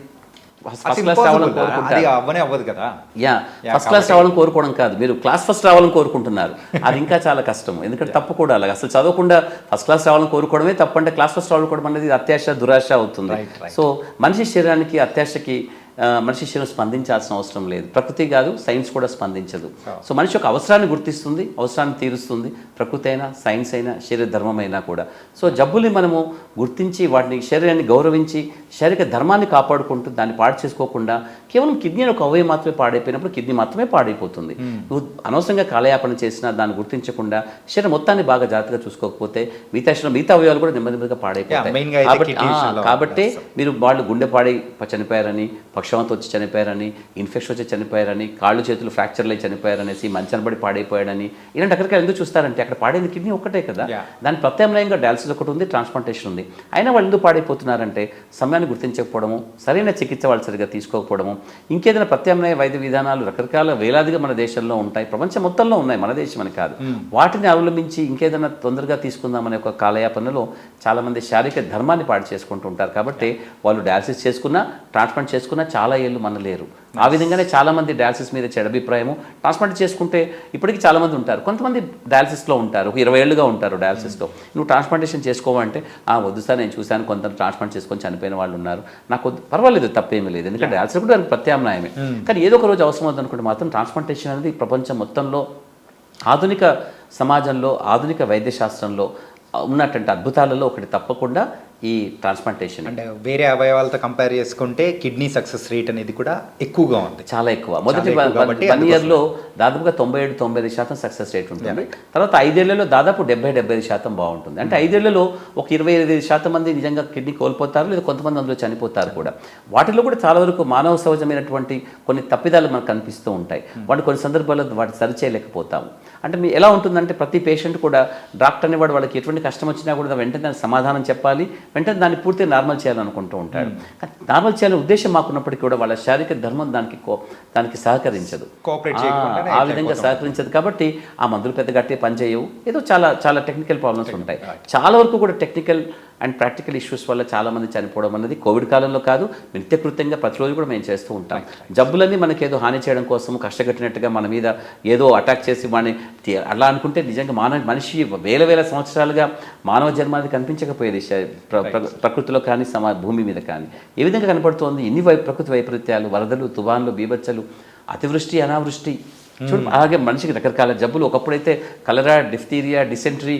ఫస్ట్ క్లాస్ రావాలని కోరుకోవడం కాదు, మీరు క్లాస్ ఫస్ట్ రావాలని కోరుకుంటున్నారు. అది ఇంకా చాలా కష్టం. ఎందుకంటే తప్పు కూడా అలాగే అసలు చదవకుండా ఫస్ట్ క్లాస్ రావాలని కోరుకోవడమే తప్పు. అంటే క్లాస్ ఫస్ట్ రావాలనుకోవడం అనేది అత్యాశ, దురాశ అవుతుంది. సో మనిషి శరీరానికి అత్యాశకి మనిషి శరీరం స్పందించాల్సిన అవసరం లేదు. ప్రకృతి కాదు, సైన్స్ కూడా స్పందించదు. సో మనిషి ఒక అవసరాన్ని గుర్తిస్తుంది, అవసరాన్ని తీరుస్తుంది. ప్రకృతి అయినా, సైన్స్ అయినా, శరీర ధర్మం అయినా కూడా. సో జబ్బుల్ని మనము గుర్తించి వాటిని శరీరాన్ని గౌరవించి శారీరక ధర్మాన్ని కాపాడుకుంటూ దాన్ని పాడు చేసుకోకుండా కేవలం కిడ్నీ ఒక అవయవం మాత్రమే పాడైపోయినప్పుడు కిడ్నీ మాత్రమే పాడైపోతుంది. నువ్వు అనవసరంగా కాలయాపన చేసినా దాన్ని గుర్తించకుండా శరీరం మొత్తాన్ని బాగా జాగ్రత్తగా చూసుకోకపోతే మిగతా అవయవాలు కూడా నెమ్మదిగా పాడైపోతాయి. కాబట్టి మీరు వాళ్ళు గుండె పాడై చనిపోయారని, పక్షవాతం వచ్చి చనిపోయారని, ఇన్ఫెక్షన్ వచ్చి చనిపోయారని, కాళ్ళు చేతులు ఫ్రాక్చర్లు అయి చనిపోయారనేసి, మంచం పడి పాడైపోయాడని ఇలాంటి రకరకాల ఎందుకు చూస్తారంటే అక్కడ పాడైన కిడ్నీ ఒక్కటే కదా. దాని ప్రత్యామ్నాయంగా డయాలసిస్ ఒకటి ఉంది, ట్రాన్స్ప్లాంటేషన్ ఉంది. అయినా వాళ్ళు ఎందుకు పాడైపోతున్నారంటే సమయాన్ని గుర్తించకపోవడము, సరైన చికిత్స వాళ్ళు సరిగ్గా తీసుకోకపోవడము, ఇంకేదైనా ప్రత్యామ్నాయ వైద్య విధానాలు రకరకాల వేలాదిగా మన దేశంలో ఉంటాయి, ప్రపంచం మొత్తంలో ఉన్నాయి, మన దేశం అని కాదు. వాటిని అవలంబించి ఇంకేదైనా తొందరగా తీసుకుందామనే ఒక కాలయాపనలో చాలామంది శారీరక ధర్మాన్ని పాడు చేసుకుంటూ ఉంటారు. కాబట్టి వాళ్ళు డయాలసిస్ చేసుకున్నా, ట్రాన్స్ప్లాంట్ చేసుకున్నా చాలా ఏళ్ళు మనలేరు. ఆ విధంగానే చాలామంది డయాలసిస్ మీద చెడు అభిప్రాయము. ట్రాన్స్ప్లాంట్ చేసుకుంటే ఇప్పటికీ చాలామంది ఉంటారు. కొంతమంది డయాలసిస్లో ఉంటారు, 20 ఏళ్ళుగా ఉంటారు డయాలసిస్లో. నువ్వు ట్రాన్స్ప్లాంటేషన్ చేసుకోవాలంటే వద్దు సార్, నేను చూశాను కొంత ట్రాన్స్ప్లాంట్ చేసుకొని చనిపోయిన వాళ్ళు ఉన్నారు, నాకు పర్వాలేదు, తప్పేమీ లేదు. ఎందుకంటే డయాలసిస్ కూడా దానికి ప్రత్యామ్నాయమే. కానీ ఏదో ఒక రోజు అవసరం అవుతుంది అనుకుంటే మాత్రం ట్రాన్స్ప్లాంటేషన్ అనేది ప్రపంచం మొత్తంలో ఆధునిక సమాజంలో, ఆధునిక వైద్య శాస్త్రంలో ఉన్నటువంటి అద్భుతాలలో ఒకటి తప్పకుండా ఈ ట్రాన్స్ప్లాంటేషన్. అంటే వేరే అవయవాలతో కంపేర్ చేసుకుంటే కిడ్నీ సక్సెస్ రేట్ అనేది కూడా ఎక్కువగా ఉంది, చాలా ఎక్కువ. మొదటి 1 ఇయర్లో దాదాపుగా 97-98% సక్సెస్ రేట్ ఉంటుంది. తర్వాత 5 ఏళ్లలో దాదాపు 70-75% బాగుంటుంది. అంటే 5 ఏళ్లలో ఒక 25% మంది నిజంగా కిడ్నీ కోల్పోతారు, లేదా కొంతమంది అందులో చనిపోతారు కూడా. వాటిలో కూడా చాలా వరకు మానవ సహజమైనటువంటి కొన్ని తప్పిదాలు మనకు కనిపిస్తూ ఉంటాయి. వాటి కొన్ని సందర్భాల్లో వాటిని సరిచేయలేకపోతాము. అంటే మీ ఎలా ఉంటుందంటే ప్రతి పేషెంట్ కూడా డాక్టర్ అనేవాడు వాళ్ళకి ఎటువంటి కష్టం వచ్చినా కూడా వెంటనే దానికి సమాధానం చెప్పాలి, వెంటనే దాన్ని పూర్తిగా నార్మల్ చేయాలనుకుంటూ ఉంటాడు. నార్మల్ చేయాలనే ఉద్దేశం మాకున్నప్పటికీ కూడా వాళ్ళ శారీరక ధర్మం దానికి సహకరించదు, ఆ విధంగా సహకరించదు. కాబట్టి ఆ మందులు పెద్ద గట్టి పనిచేయవు, ఏదో చాలా చాలా టెక్నికల్ ప్రాబ్లమ్స్ ఉంటాయి. చాలా వరకు కూడా టెక్నికల్ అండ్ ప్రాక్టికల్ ఇష్యూస్ వల్ల చాలామంది చనిపోవడం అనేది కోవిడ్ కాలంలో కాదు, నిత్యకృత్యంగా ప్రతిరోజు కూడా మేము చేస్తూ ఉంటాం. జబ్బులన్నీ మనకి ఏదో హాని చేయడం కోసం కష్టగట్టినట్టుగా మన మీద ఏదో అటాక్ చేసి వాడిని అలా అనుకుంటే నిజంగా మనిషి వేల సంవత్సరాలుగా మానవ జన్మాది కనిపించకపోయేది ప్రకృతిలో కానీ భూమి మీద కానీ. ఏ విధంగా కనపడుతోంది ఎన్ని ప్రకృతి వైపరీత్యాలు, వరదలు, తుఫాన్లు, బీభత్సలు, అతివృష్టి, అనావృష్టి. చూడు అలాగే మనిషికి రకరకాల జబ్బులు. ఒకప్పుడైతే కలరా, డిఫ్తీరియా, డిసెంట్రీ,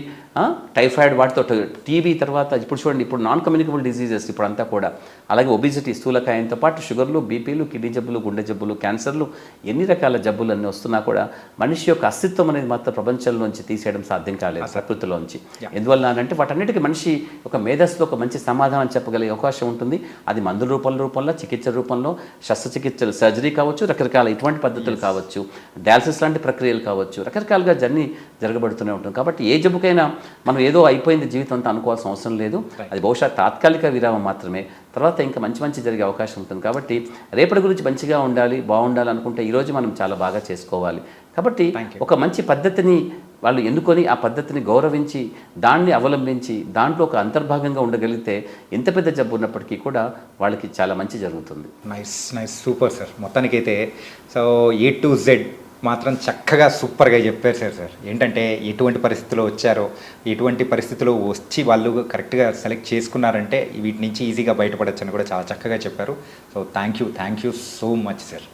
టైఫాయిడ్ వాటితో టీబీ తర్వాత ఇప్పుడు చూడండి ఇప్పుడు నాన్ కమ్యూనికబుల్ డిసీజెస్ ఇప్పుడు అంతా కూడా అలాగే ఒబిసిటీ స్థూలకాయంతో పాటు షుగర్లు బీపీలు కిడ్నీ జబ్బులు గుండె జబ్బులు క్యాన్సర్లు ఎన్ని రకాల జబ్బులు అన్నీ వస్తున్నా కూడా మనిషి యొక్క అస్తిత్వం అనేది మాత్రం ప్రపంచంలోంచి తీసేయడం సాధ్యం కాలేదు ప్రకృతిలోంచి. ఎందువల్ల అంటే వాటన్నిటికీ మనిషి ఒక మేధస్సులో ఒక మంచి సమాధానం చెప్పగలిగే అవకాశం ఉంటుంది. అది మందుల రూపంలో చికిత్స రూపంలో శస్త్రచికిత్సలు సర్జరీ కావచ్చు, రకరకాల ఇటువంటి పద్ధతులు కావచ్చు, డయాలసిస్ లాంటి ప్రక్రియలు కావచ్చు, రకరకాలుగా జరగబడుతూనే ఉంటుంది. కాబట్టి ఏ జబ్బుకైనా మనం ఏదో అయిపోయింది జీవితం అంతా అనుకోవాల్సిన అవసరం లేదు. అది బహుశా తాత్కాలిక విరామం మాత్రమే, తర్వాత ఇంకా మంచి జరిగే అవకాశం ఉంటుంది. కాబట్టి రేపటి గురించి మంచిగా బాగుండాలి అనుకుంటే ఈరోజు మనం చాలా బాగా చేసుకోవాలి. కాబట్టి ఒక మంచి పద్ధతిని వాళ్ళు ఎన్నుకొని ఆ పద్ధతిని గౌరవించి దాన్ని అవలంబించి దాంట్లో ఒక అంతర్భాగంగా ఉండగలిగితే ఎంత పెద్ద జబ్బు ఉన్నప్పటికీ కూడా వాళ్ళకి చాలా మంచి జరుగుతుంది. Nice super sir. మొత్తానికైతే సో A to Z మాత్రం చక్కగా సూపర్గా చెప్పారు సార్. ఏంటంటే ఎటువంటి పరిస్థితుల్లో వచ్చారో, ఎటువంటి పరిస్థితుల్లో వచ్చి వాళ్ళు కరెక్ట్గా సెలెక్ట్ చేసుకున్నారంటే వీటి నుంచి ఈజీగా బయటపడచ్చు అని కూడా చాలా చక్కగా చెప్పారు. So thank you so much sir.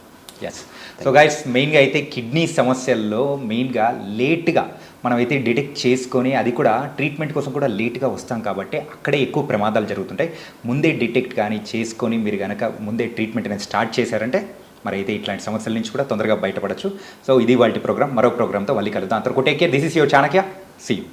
Yes. So guys, మెయిన్గా అయితే కిడ్నీ సమస్యల్లో మెయిన్గా లేట్గా మనమైతే డిటెక్ట్ చేసుకొని అది కూడా ట్రీట్మెంట్ కోసం కూడా లేట్గా వస్తాం కాబట్టి అక్కడే ఎక్కువ ప్రమాదాలు జరుగుతుంటాయి. ముందే డిటెక్ట్ కానీ చేసుకొని మీరు కనుక ముందే ట్రీట్మెంట్ అనేది స్టార్ట్ చేశారంటే మరి అయితే ఇట్లాంటి సమస్యల నుంచి కూడా తొందరగా బయటపడచ్చు. సో ఇది వాళ్ళ ప్రోగ్రామ్. మరో ప్రోగ్రామ్తో మళ్ళీ కలుద్దాం. అంతవరకు take care. This is your Chanakya. See you.